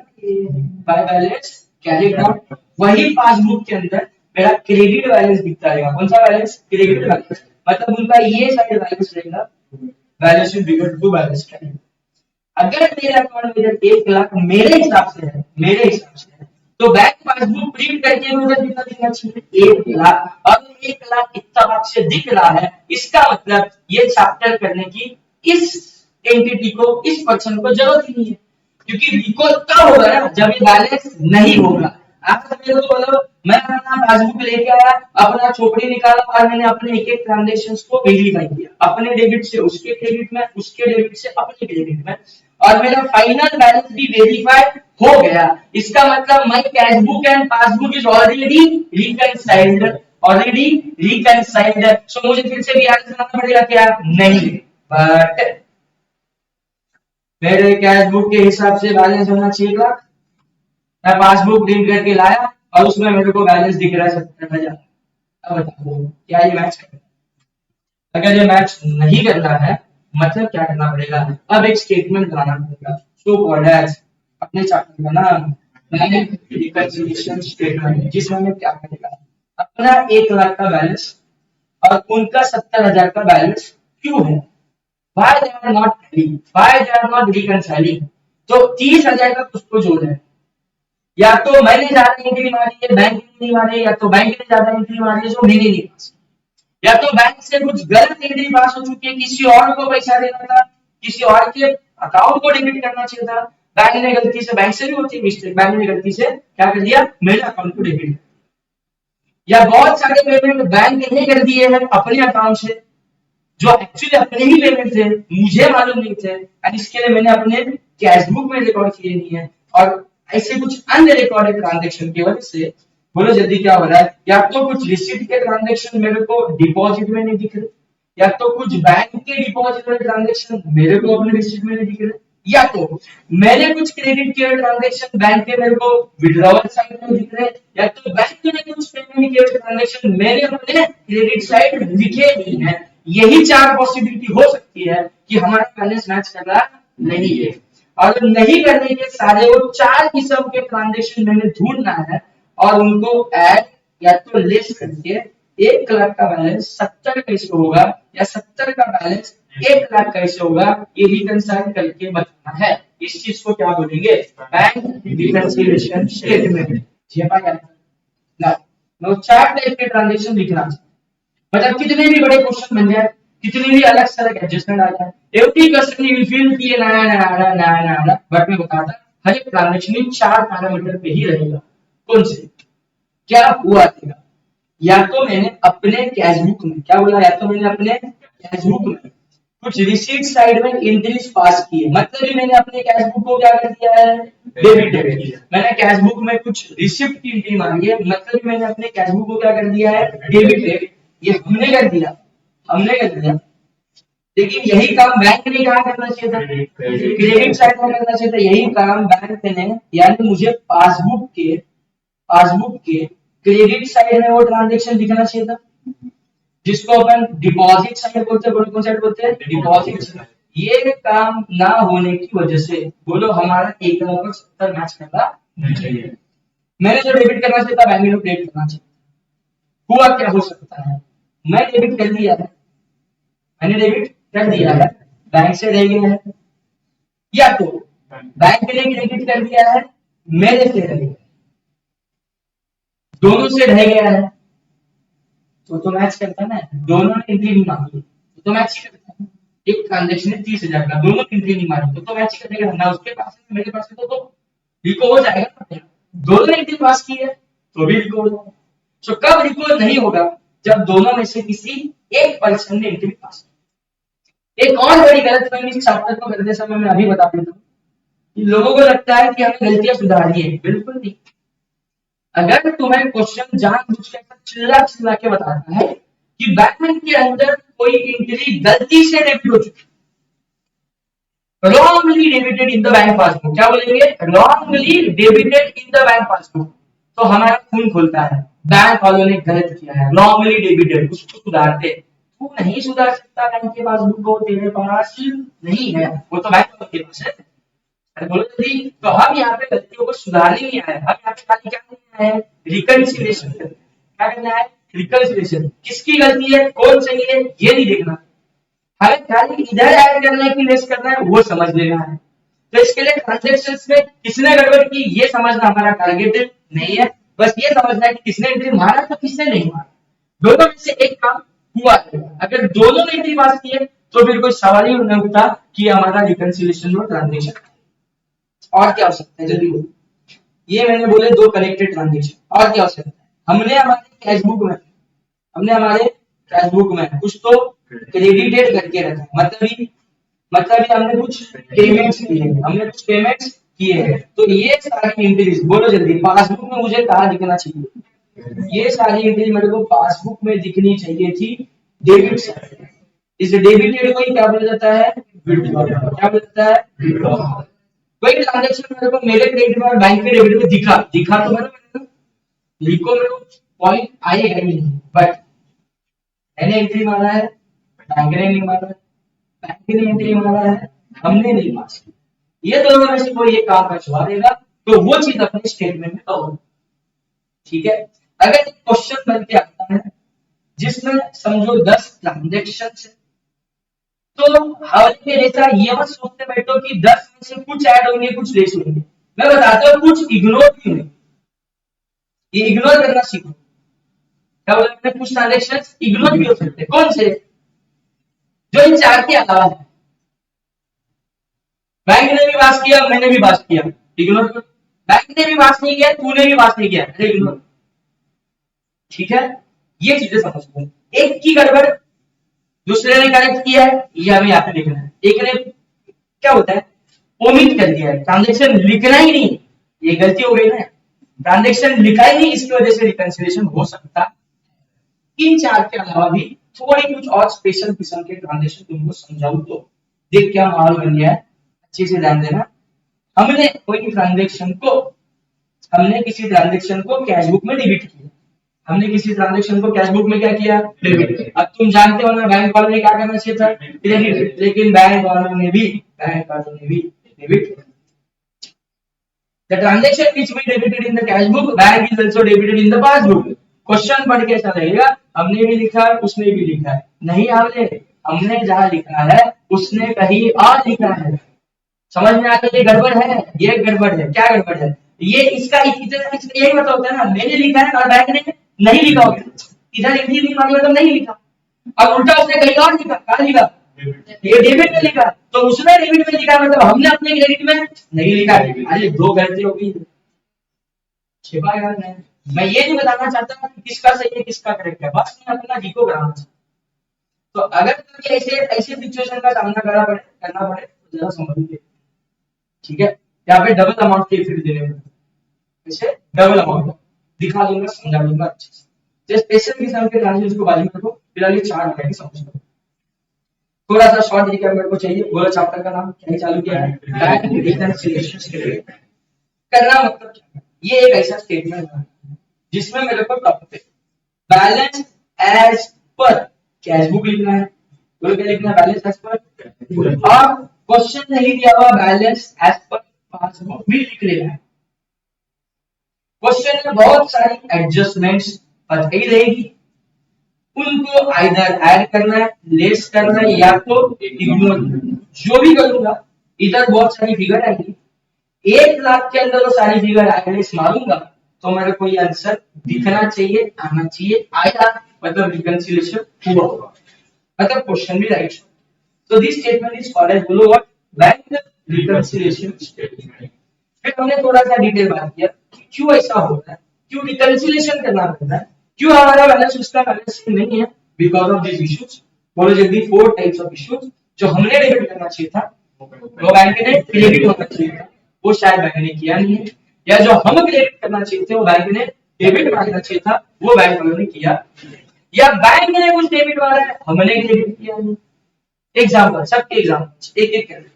बाय बैलेंस कैरिड आउट। वही पासबुक के अंदर मेरा क्रेडिट बैलेंस दिखता रहेगा। कौन सा बैलेंस? Credit balance. मतलब उनका ये साइड बैलेंस रहेगा, balance is bigger to balance carried. अगर मेरे अकाउंट में 1 लाख मेरे हिसाब से है तो बैंक पासबुक प्रिंट करके मुझे कितना दिखना चाहिए? 1 लाख। अब 1 लाख इतना से दिख रहा है, इसका मतलब ये चैप्टर करने की इस एंटिटी को, इस पर्सन को जरूरत ही नहीं है, क्योंकि रिकॉर्ड तब होगा ना जब ये बैलेंस नहीं होगा। आप मेरे को बोलो मैं अपना पासबुक लेके आया, अपना चोपड़ी निकाला और मैंने अपने एक एक ट्रांजेक्शन को वेरीफाई किया, अपने डेबिट से उसके क्रेडिट में, उसके डेबिट से अपने क्रेडिट में, और मेरा फाइनल बैलेंस भी वेरीफाइड हो गया। इसका मतलब my cash book and passbook is already reconciled. So मुझे फिर से BRS बनाना पड़ेगा क्या? नहीं, बट मेरे कैश बुक के हिसाब से बैलेंस होना चाहिए। मैं पासबुक प्रिंट करके लाया और उसमें मेरे को बैलेंस दिख रहा है 70,000। अब बताओ क्या ये मैच कर? अगर ये मैच नहीं करना है मतलब क्या करना पड़ेगा? अब एक स्टेटमेंट बनाना पड़ेगा, सो कॉल्ड एज, अपने चैप्टर का नाम बैंक रिकंसिलिएशन स्टेटमेंट, जिसमें मैं क्या करेगा अपना 1 लाख का बैलेंस और उनका 70,000 का बैलेंस क्यों है, why they are not telling, why they are not reconciling। तो 30,000 का कुछ तो जोड़ है, या तो मैंने ज्यादा एंट्री मारी है, बैंक ने नहीं मारी, या तो बैंक ने ज्यादा एंट्री मारी है जो मेरी नहीं पास, या तो बैंक से कुछ गलत एंट्री पास हो चुकी है, किसी और को पैसा देना था, किसी और के अकाउंट को डेबिट करना चाहिए था, बैंक ने गलती से, बैंक से भी होती है मिस्टेक, बैंक ने गलती से क्या कर दिया, मेरे अकाउंट को डेबिट। या बहुत सारे पेमेंट बैंक ने कर दिए हैं अपने अकाउंट से जो एक्चुअली अपने ही पेमेंट थे, मुझे मालूम नहीं थे, और इसके लिए मैंने अपने कैश बुक में रिकॉर्ड किए नहीं है, और ऐसे कुछ अन्य रिकॉर्डेड ट्रांजैक्शन की वजह से बोलो जल्दी क्या हो रहा है, या तो कुछ रिसीट के ट्रांजैक्शन मेरे को डिपॉजिट में नहीं दिख रहे, या तो कुछ बैंक के डिपॉजिट वाले ट्रांजैक्शन मेरे को अपने रिसीट में नहीं दिख रहे, या तो मैंने कुछ क्रेडिट किए ट्रांजैक्शन बैंक के मेरे को विड्रॉवल साइड में दिख रहे, या तो बैंक ने कुछ पेमेंट किए ट्रांजैक्शन मेरे अपने क्रेडिट साइड दिखे नहीं है। यही 4 पॉसिबिलिटी हो सकती है कि हमारा बैलेंस मैच कर रहा नहीं है, और नहीं करने के सारे वो 4 किस्म के ट्रांजैक्शन मैंने ढूंढना है और उनको ऐड या तो लेस करके 1 लाख का बैलेंस 70 कैसे होगा, या 70 का बैलेंस 1 लाख कैसे होगा, ये रिकंसाइल करके बताना है। इस चीज को क्या बोलेंगे? Bank reconciliation statement. ना 4 टाइप के ट्रांजैक्शन लिखना चाहिए, मतलब कितने भी बड़े क्वेश्चन बन जाए, कितनी भी अलग से अलग एडजस्टमेंट आ जाए, every question you will feel कि ये नया, बट मैं बताता हर एक ट्रांजैक्शन 4 पैरामीटर पे ही रहेगा। कौन से? क्या हुआ देगा, या तो मैंने अपने कैश बुक में, क्या बोला, या तो मैंने अपने कैश बुक में कुछ रिसीट साइड में एंट्रीज पास की है, मतलब भी मैंने अपने कैश बुक को क्या कर दिया है, डेबिट। मैंने कैश बुक में कुछ रिसिप्ट की एंट्री मांगी है, मतलब भी मैंने अपने कैश बुक को क्या कर दिया है, डेबिट। ये हमने कर दिया, लेकिन यही काम बैंक ने कहा करना चाहिए था, क्रेडिट साइड में करना चाहिए था। यही काम बैंक ने, यानी मुझे पासबुक के क्रेडिट साइड में वो ट्रांजैक्शन दिखाना चाहिए था, जिसको अपन डिपॉजिट साइड बोलते हैं। कौन साइड बोलते हैं? Deposit side. ये काम ना होने की वजह से बोलो हमारा 1,70 मैच करना नहीं चाहिए। मैंने जो डेबिट करना चाहिए था, बैंक ने क्रेडिट करना चाहिए। हुआ क्या हो सकता है, मैं डेबिट कर दिया है, मैंने डेबिट कर दिया है, बैंक से रह गया है, या तो बैंक ने क्रेडिट कर दिया है, मेरे से रह गया, दोनों से रह गया है, तो मैच करता है ना। दोनों ने एंट्री नहीं मांगी तो मैच ही करता है। एक ट्रांजैक्शन है 30,000 का, दोनों ने एंट्री नहीं मारी तो मैच ही करेगा ना, उसके पास है मेरे पास है, तो रिको हो जाएगा। दोनों ने एंट्री पास की है तो भी रिको हो जाएगा। तो कब रिको नहीं होगा? जब दोनों में से किसी एक पर्सन ने एंट्री पास की। एक और बड़ी गलतफहमी इस चैप्टर को करते समय मैं अभी बता देता हूँ, लोगों को लगता है कि हमें गलतियां सुधारनी है, बिल्कुल नहीं। अगर तुम्हें क्वेश्चन जानबूझ के चिल्ला के बताता है कि बैंक के अंदर कोई एंट्री गलती से डेबिट हो चुकी, wrongly debited in the bank passbook, क्या बोलेंगे? wrongly debited in the bank passbook, तो हमारा खून खुलता है, बैंक वालों ने गलत किया है, wrongly debited, उसको सुधारते। तू नहीं सुधार सकता बैंक के पासबुक को, तेरे पास नहीं है, वो तो बैंक के पास है। अरे बोलो जल्दी। तो हम यहाँ पे गलतियों को सुधारने नहीं आए, हम यहाँ पे खाली क्या करना है, रिकंसिलिएशन। क्या करना है, रिकंसिलिएशन। किसकी गलती है, कौन सही है, ये नहीं देखना, हमें खाली इधर ऐड करना है कि लेस करना है वो समझ लेना है। तो इसके लिए ट्रांजैक्शंस में किसने गड़बड़ की ये समझना हमारा टारगेट नहीं है, बस ये समझना है कि किसने एंट्री मारा तो किसने नहीं मारा, दोनों में से एक काम हुआ है। अगर दोनों ने एंट्री पास की है तो फिर कोई सवाल ही नहीं उठता कि हमारा रिकंसिलिएशन और ट्रांजैक्शन। और क्या हो सकता है, जल्दी बोलो। ये मैंने बोले दो कनेक्टेड ट्रांजैक्शन, और क्या हो सकता है, हमने हमारे कैशबुक में कुछ तो क्रेडिटेड करके रखा, मतलब हमने कुछ पेमेंट्स किए हैं, तो ये सारी एंट्रीज बोलो जल्दी, पासबुक में मुझे कहाँ दिखना चाहिए, ये सारी एंट्री मेरे को पासबुक में दिखनी चाहिए थी डेबिट साइड। इस डेबिटेड को ही क्या बोला जाता है, विड्रॉ। क्या बोला जाता है, विड्रॉ। कोई ट्रांजैक्शन मेरे को मेरे क्रेडिट और बैंक के डेबिट में दिखा तो मैंने लिखो, मेरे को पॉइंट आएगा ही नहीं, बट मैंने एंट्री मारा है, बैंक ने नहीं मारा है, बैंक ने एंट्री मारा है, हमने नहीं मारा, ये दोनों में से कोई एक काम करवा देगा तो वो चीज अपने स्टेटमेंट में कवर। ठीक है, अगर क्वेश्चन बन के आता है जिसमें समझो 10 ट्रांजैक्शन है, तो हवाले जैसा ये मत सोचते बैठो कि 10 में से कुछ ऐड होंगे कुछ लेस होंगे, मैं बताता हूँ कुछ इग्नोर भी होंगे, ये इग्नोर करना सीखो। क्या बोला मैंने, कुछ ट्रांजैक्शन इग्नोर भी हो सकते हैं, कौन से, जो इन चार के अलावा है। बैंक ने भी पास किया, मैंने भी पास किया, इग्नोर कर। बैंक ने भी पास नहीं किया, तूने भी पास नहीं किया, अरे इग्नोर। ठीक है, ये चीजें समझो। एक की गड़बड़ दूसरे ने करेक्ट किया है, ये हमें यहाँ पे लिखना है। एक ने क्या होता है, ओमिट कर दिया है, ट्रांजैक्शन लिखना ही नहीं, ये गलती हो गई ना, ट्रांजैक्शन लिखा ही नहीं, इसकी वजह से रिकंसिलिएशन हो सकता है। इन चार के अलावा भी थोड़ी कुछ और स्पेशल किस्म के ट्रांजैक्शन तुमको समझाऊं तो देख क्या माहौल बन गया है, अच्छे से ध्यान देना। हमने किसी ट्रांजैक्शन को कैशबुक में डेबिट किया, हमने किसी ट्रांजैक्शन को कैशबुक में क्या किया, डेबिट। अब तुम जानते हो ना बैंक वालों ने क्या करना चाहिए था, क्रेडिट, लेकिन बैंक वालों ने भी debit. The transaction which we debited in the cash book, bank is also debited in the passbook. Question पढ़ के ऐसा लगेगा हमने भी लिखा है उसने भी लिखा है, नहीं हमने जहां लिखा है उसने कहीं और लिखा है। समझ में आता है, ये गड़बड़ है, ये गड़बड़ है। क्या गड़बड़ है, ये इसका यही मतलब होता है ना, मैंने लिखा है और बैंक ने नहीं लिखा होगा, इधर एंट्री नहीं मानी मतलब नहीं लिखा, अब उल्टा उसने कहीं और लिखा, कहाँ लिखा, ये डेबिट में लिखा, तो उसने डेबिट में लिखा मतलब हमने अपने क्रेडिट में नहीं लिखा। अरे दो गलती हो गई, छिपा यार नहीं। मैं ये नहीं बताना चाहता कि किसका सही है किसका करेक्ट है, बस मैं अपना जीको कराना चाहता। तो अगर तुम्हें ऐसे सिचुएशन का सामना करना पड़े तो जरा समझ लीजिए। ठीक है, यहाँ पे डबल अमाउंट के फिर देने में ऐसे डबल अमाउंट दिखा दूंगा, समझा दूंगा अच्छे से। जो स्पेशल किस्म के ट्रांजैक्शन को बाजू में रखो, फिलहाल ये चार लगा के समझ लो। थोड़ा सा शॉर्ट रिकैप मेरे को चाहिए। बोलो चैप्टर का नाम क्या चालू किया है, बैंक रिकंसिलिएशंस के लिए करना मतलब क्या। ये एक ऐसा स्टेटमेंट है जिसमें मेरे को topic balance as per cash book लिखना है। बोलो क्या लिखना है, बैलेंस एज पर, और क्वेश्चन नहीं दिया हुआ बैलेंस एज पर पासबुक भी लिख लेना है। क्वेश्चन में बहुत सारी एडजस्टमेंट्स पता ही रहेगी, उनको आइदर ऐड करना है, लेस करना है, या तो इग्नोर। जो भी करूंगा इधर बहुत सारी फिगर आएगी, 1 लाख के अंदर वो सारी फिगर एवरेज मारूंगा तो मेरे को ये आंसर दिखना चाहिए, आना चाहिए, आया मतलब रिकंसिलिएशन हुआ होगा, मतलब क्वेश्चन भी right. So this statement is called as बोलो what, बैंक रिकंसिलिएशन स्टेटमेंट। फिर हमने थोड़ा सा डिटेल बात किया कि क्यों ऐसा होता है, क्यों रिकंसिलिएशन करना पड़ता है, क्यों हमारा बैलेंस उसका बैलेंस नहीं है, बिकॉज ऑफ दिस इश्यूज। बोलो जल्दी, 4 टाइप्स ऑफ इश्यूज। जो हमने डेबिट करना चाहिए था वो बैंक ने क्रेडिट होना चाहिए था, वो शायद बैंक ने किया नहीं है, या जो हम क्रेडिट करना चाहिए थे वो बैंक ने डेबिट मांगना चाहिए था, वो बैंक वालों ने किया, या बैंक ने कुछ डेबिट मांगा है हमने क्रेडिट किया नहीं। एग्जाम्पल, सबके एग्जाम्पल एक एक करके।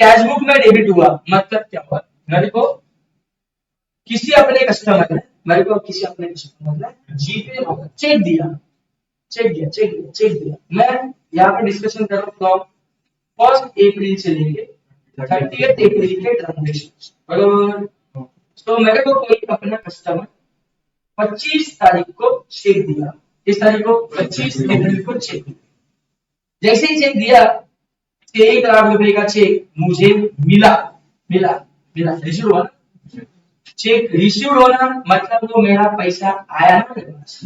कैश बुक में डेबिट हुआ मतलब क्या हुआ, मेरे को किसी अपने कस्टमर ने जीपे चेक दिया, चेक दिया। मैं यहाँ पे डिस्कशन कर रहा हूँ 1 अप्रैल से लेके 30 अप्रैल के ट्रांजेक्शन, बराबर। तो मेरे को कोई अपना कस्टमर 25 तारीख को चेक दिया, किस तारीख को? 25 अप्रैल को चेक दिया। जैसे ही चेक दिया 1 लाख रुपए का चेक मुझे मिला, रिसीव हुआ। चेक रिसीव होना मतलब वो मेरा पैसा आया ना मेरे पास।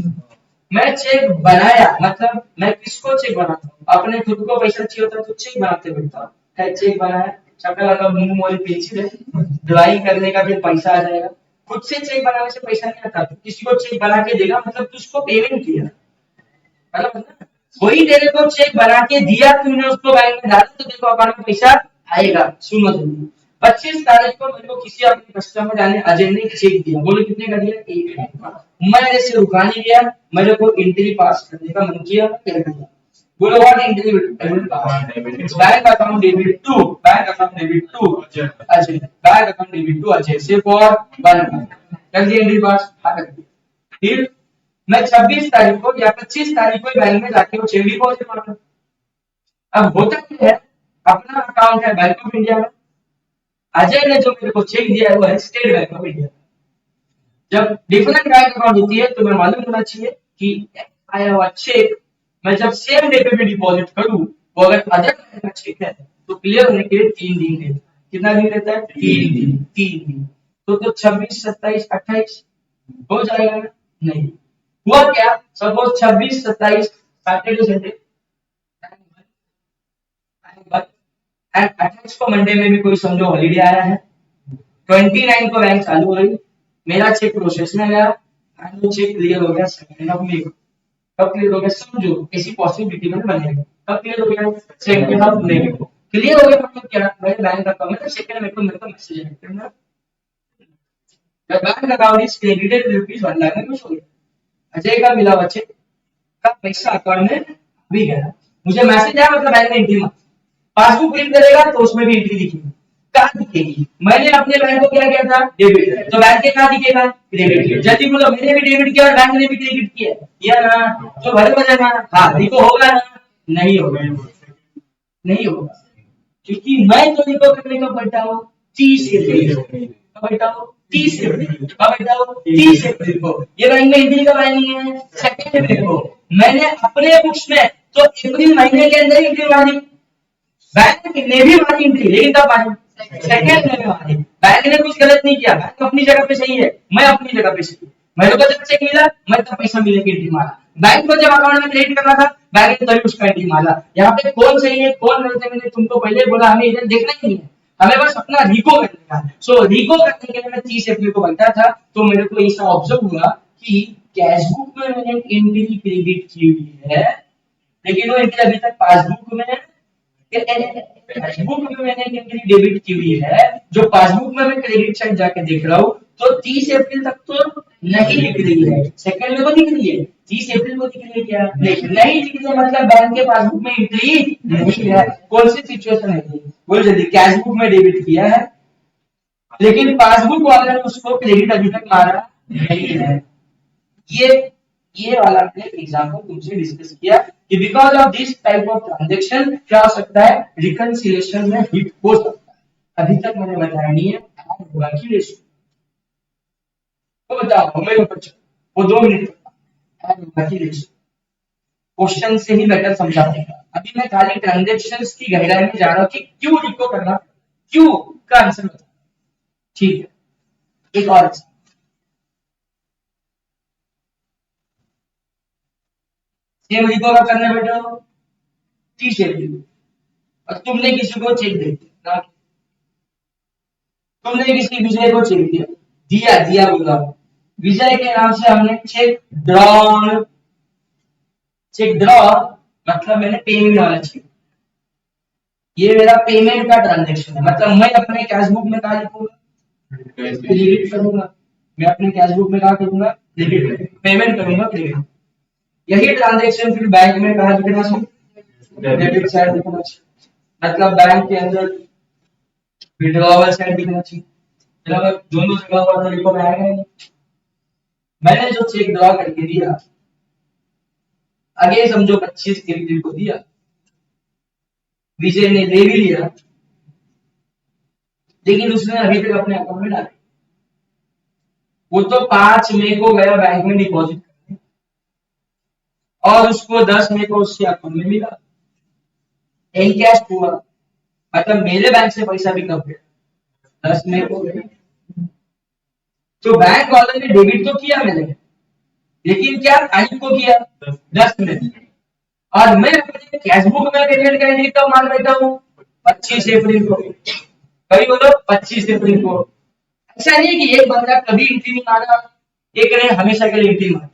मैं चेक बनाया मतलब मैं किसको चेक बनाता हूँ? अपने खुद को पैसा चाहिए होता है तो चेक बनाते बैठता हूँ। चेक बनाया, शक्ल का मुंह मोरी पेंसिल है, ड्राइंग करने का फिर पैसा आ जाएगा। खुद से चेक बनाने से पैसा नहीं आता, तो किसी को चेक बना के देगा मतलब तू उसको पेमेंट किया, मतलब वही तेरे को चेक बना के दिया, तूने उसको बैंक में डाला तो देखो अकाउंट में पैसा आएगा। सुनो जल्दी, 25 तारीख को मेरे को किसी अपने कस्टमर यानी अजय ने चेक दिया, बोलो कितने का दिया? 1 लाख का। मैं ऐसे रुका नहीं गया, मेरे को एंट्री पास करने का मन किया, कर दिया। बोलो what entry bank account debit to Ajay, bank account debit to Ajay से फॉर 1 लाख, कर दिया एंट्री पास, हाँ कर दिया। फिर मैं 26 तारीख को या 25 तारीख को बैंक में जाके वो चेक डिपॉजिट मांगा। अब होता क्या है, अपना अकाउंट है बैंक ऑफ इंडिया में, अजय ने जो मेरे को चेक दिया है वो है स्टेट बैंक ऑफ इंडिया। जब डिफरेंट बैंक अकाउंट होती है तो मैं मालूम होना चाहिए कि आया हुआ चेक मैं जब सेम डे पे भी डिपॉजिट करूं, वो अगर अदर बैंक का चेक है तो क्लियर होने के लिए 3 दिन देता है। कितना दिन देता है? 3 दिन। तो 26, 27, 28 हो जाएगा ना? नहीं हुआ क्या, सपोज 26, 27 सैटरडे संडे एंड 28 को मंडे में भी कोई समझो हॉलीडे आया है, 29 को बैंक चालू हो रही, मेरा चेक प्रोसेस में गया एंड वो चेक क्लियर हो गया सेकंड ऑफ मे को। कब क्लियर हो गया? समझो ऐसी पॉसिबिलिटी में बनेगा। कब क्लियर हो गया? सेकंड ऑफ मे को क्लियर हो गया। मतलब क्या, मेरे बैंक अकाउंट में सेकंड में को मेरे को मैसेज आया The bank account is credited ₹1 lakh में कुछ हो गया, अजय का मिला बच्चे का पैसा अकाउंट में भी गया। मुझे मैसेज आया मतलब बैंक में एंट्री मार, पासबुक प्रिंट करेगा तो उसमें भी एंट्री दिखेगी। कहाँ दिखेगी? मैंने अपने बैंक को क्या किया था? डेबिट, तो बैंक के कहाँ दिखेगा? क्रेडिट। जल्दी बोलो, मैंने भी डेबिट किया और बैंक ने भी क्रेडिट किया ना, तो भर बजाना। हाँ देखो होगा ना? नहीं होगा क्योंकि मैं तो देखो करने का बैठा हूँ 30 अप्रैल, बैठा हूँ 30 अप्रैल को। ये बैंक में एंट्री कब आनी है? सेकंड अप्रैल को। मैंने अपने बुक्स में तो अप्रैल महीने के अंदर एंट्री मारी, बैंक ने भी मारी एंट्री, लेकिन कब मारी? सेकंड में मारी। बैंक ने कुछ गलत नहीं किया, बैंक अपनी जगह पे सही है, मैं अपनी जगह पे सही। मेरे को जब चेक मिला मैं तब पैसा मिले की एंट्री मारा, बैंक को जब अकाउंट में क्रेडिट करना था बैंक ने तभी उसका एंट्री मारा। यहाँ पे कौन सही है कौन गलत है मैंने तुमको पहले बोला, हमें इधर देखना ही नहीं है, हमें बस अपना रिको करने का। सो रिको करने के लिए मैं 30 अप्रैल को बैठा था, तो मेरे को ऐसा ऑब्जर्व हुआ कि कैश बुक में मैंने एंट्री क्रेडिट की हुई है, लेकिन वो एंट्री अभी तक पासबुक में पासबुक में मैंने एंट्री डेबिट की हुई है, जो पासबुक में मैं क्रेडिट साइड जाके देख रहा हूँ तो 30 अप्रैल तक तो नहीं दिख रही है, सेकंड में को दिख रही है, 30 अप्रैल को दिख रही है क्या? नहीं दिख रही है, मतलब बैंक के पासबुक में एंट्री नहीं है। कौन सी सिचुएशन है? बोलो जल्दी। कैश बुक में डेबिट किया है लेकिन पासबुक वाले ने उसको क्रेडिट अभी तक मारा नहीं है। ये वाला हमने एग्जांपल तुमसे डिस्कस किया कि because of this type of transaction क्या हो सकता है? रिकंसिलिएशन में हिट हो सकता है। अभी तक मैंने बताया नहीं है बाकी रेशियो तो बताओ मेरे बच्चों, वो 2 मिनट बाकी रेशियो क्वेश्चन से ही बेटर समझा पाएगा। अभी मैं खाली ट्रांजैक्शंस की गहराई में जा रहा हूं कि क्यों रिको करना, क्यों का आंसर बता। ठीक है, एक और सेम रिको का करने बैठे हो 30 अप्रैल और तुमने किसी को चेक दे दिया, तुमने किसी विजय को चेक दिया बोला विजय के नाम से हमने चेक ड्रॉ मतलब मैंने पेमेंट वाला चेक, ये मेरा पेमेंट का ट्रांजैक्शन है, मतलब मैं अपने कैश बुक में कहा लिखूंगा? क्रेडिट करूंगा। मैं अपने कैश बुक में कहा करूंगा? क्रेडिट, पेमेंट करूंगा क्रेडिट। यही ट्रांजैक्शन फिर बैंक में कहा लिखना चाहिए? डेबिट साइड लिखना चाहिए, मतलब बैंक के अंदर विड्रॉवल साइड लिखना चाहिए। मतलब दोनों जगह हुआ तो लिखो में आएगा नहीं। मैंने जो चेक ड्रॉ करके दिया आगे समझो 25 एप्रिल को दिया, विजय ने ले भी लिया, लेकिन उसने अभी तक अपने अकाउंट में डाली। वो तो 5 मई को गया बैंक में डिपॉजिट करने और उसको 10 मई को उसके अकाउंट में मिला, एनकैश हुआ, मतलब मेरे बैंक से पैसा भी कब गया, 10 मई को गया। तो बैंक वाले ने डेबिट तो किया मैंने, लेकिन क्या तारीख को किया, 10 मई, और मैं अपने कैश बुक में पेमेंट करने कब मान बैठा हूँ, 25 अप्रैल को। कभी बोलो 25 अप्रैल को। ऐसा नहीं कि एक बंदा कभी एंट्री नहीं मारा, एक ने हमेशा के लिए एंट्री मारा,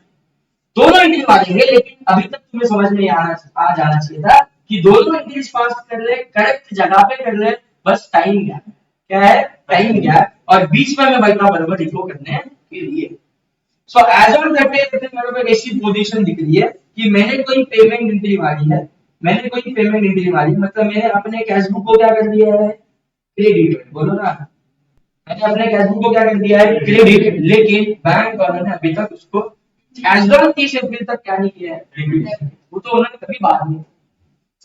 दोनों एंट्री मारेंगे, लेकिन अभी तक तुम्हें समझ में आ जाना चाहिए था कि दोनों एंट्रीज पास कर ले, करेक्ट जगह पे कर ले, बस टाइम गैप, क्या है टाइम गैप, और बीच में मैं बैठा बराबर रिको करने के लिए। सो एज ऑन 30 अप्रैल मेरे को ऐसी पोजीशन दिख रही है कि मैंने कोई पेमेंट एंट्री मारी है, मैंने कोई पेमेंट एंट्री मारी, मतलब मैंने अपने कैश बुक को क्या कर दिया है, क्रेडिट, बोलो ना, मैंने अपने कैश बुक को क्या कर दिया है, क्रेडिट, लेकिन बैंक वालों ने अभी तक उसको एज ऑन 30 अप्रैल तक क्या नहीं किया है, क्रेडिट, वो तो उन्होंने कभी बात नहीं।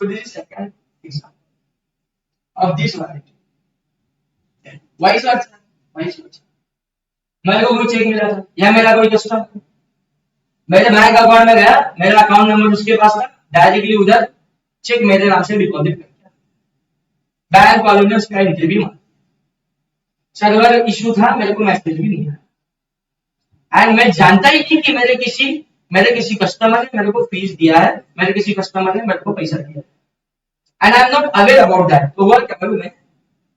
So this is second example of this variety, vice versa, vice versa. मेरे को कोई चेक मिला था या मेरा कोई कस्टमर मेरे बैंक अकाउंट में गया, मेरा अकाउंट नंबर उसके पास था, डायरेक्टली उधर चेक मेरे नाम से डिपॉजिट कर दिया, बैंक वालों ने उसका एंट्री भी मारा, सर्वर इशू था, मेरे को मैसेज भी नहीं आया, एंड मैं जानता ही नहीं कि मेरे किसी कस्टमर ने मेरे को फीस दिया है, मेरे किसी कस्टमर ने मेरे को पैसा दिया है, and I am not aware about that. तो वर्क करूं मैं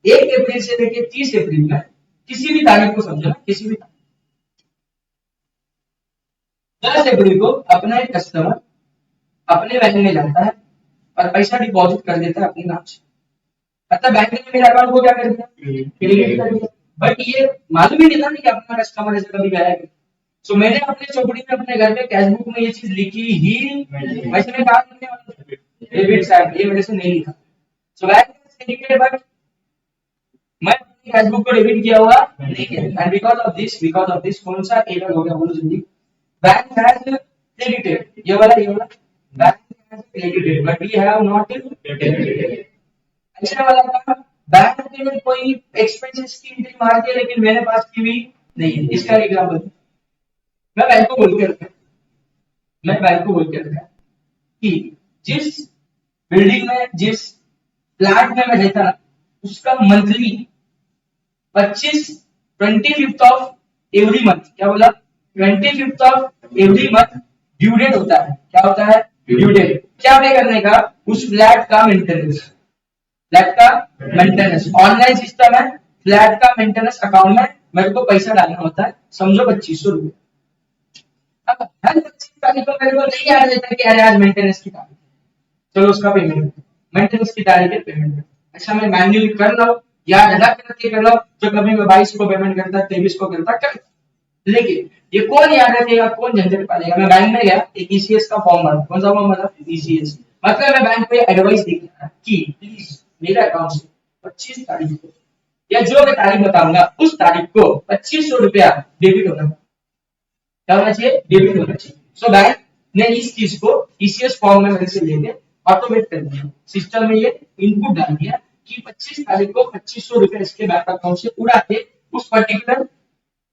1 अप्रैल से लेकर 30 अप्रैल में किसी भी तारीख को समझो ना, किसी भी 10 अप्रैल को अपना एक कस्टमर अपने बैंक में जाता है और पैसा डिपॉजिट कर देता है अपने नाम से, मतलब बैंक ने मेरे अकाउंट को क्या कर दिया, क्रेडिट कर दिया, बट ये मालूम ही नहीं था कि अपना कस्टमर ऐसे कभी गया है। सो मैंने अपने चौकड़ी में अपने घर पे कैश बुक में ये चीज लिखी ही, वैसे मैं कहा लिखने वाला था, डेबिट साइड, ये मेरे से नहीं लिखा। सो बैंक क्रेडिटेड, बट मैं अपनी कैश बुक को डेबिट किया हुआ नहीं किया, एंड बिकॉज ऑफ दिस कौन सा एरर हो गया बोलो जल्दी, बैंक हैज क्रेडिटेड, ये वाला bank has credited but we have not debited. अच्छा वाला था, बैंक ने कोई एक्सपेंसेस की एंट्री मार दी, लेकिन मेरे पास की भी नहीं है, इसका एग्जांपल मैं बैंक को बोल के रखा, मैं बैंक को बोल के रखा कि जिस बिल्डिंग में, जिस फ्लैट में मैं रहता ना, उसका मंथली 25 ऑफ एवरी मंथ, क्या बोला, 25 of every month due date होता है, क्या होता है, ड्यू डेट, क्या पे करने का, उस फ्लैट का मेंटेनेंस, फ्लैट का मेंटेनेंस, ऑनलाइन सिस्टम है, फ्लैट का मेंटेनेंस अकाउंट में मेरे को पैसा डालना होता है, समझो 2500 रुपए। अब हर 25 तारीख को मेरे को नहीं याद रहता कि अरे आज मेंटेनेंस की तारीख, चलो उसका पेमेंट, मेंटेनेंस की तारीख है पेमेंट, अच्छा मैं मैन्युअली कर रहा हूँ, याद अलग करके कर रहा हूँ, जो कभी मैं 22 को पेमेंट करता, 23 को करता, कर, लेकिन ये कौन याद रखेगा, कौन झंझट पालेगा। मैं बैंक में गया, एक ईसीएस का फॉर्म भरा, कौन सा फॉर्म भरा, ईसीएस, मतलब मैं बैंक पे एडवाइस दे रहा कि प्लीज मेरा अकाउंट से 25 तारीख को या जो मैं तारीख बताऊंगा उस तारीख को 2500 रुपया डेबिट होना, क्या होना चाहिए, डेबिट होना चाहिए। सो बैंक ने इस चीज को ईसीएस फॉर्म में मेरे से लेके ऑटोमेट कर दिया, सिस्टम में ये इनपुट डाल दिया कि 25 तारीख को 2500 रुपया इसके बैंक अकाउंट से उड़ा के उस पर्टिकुलर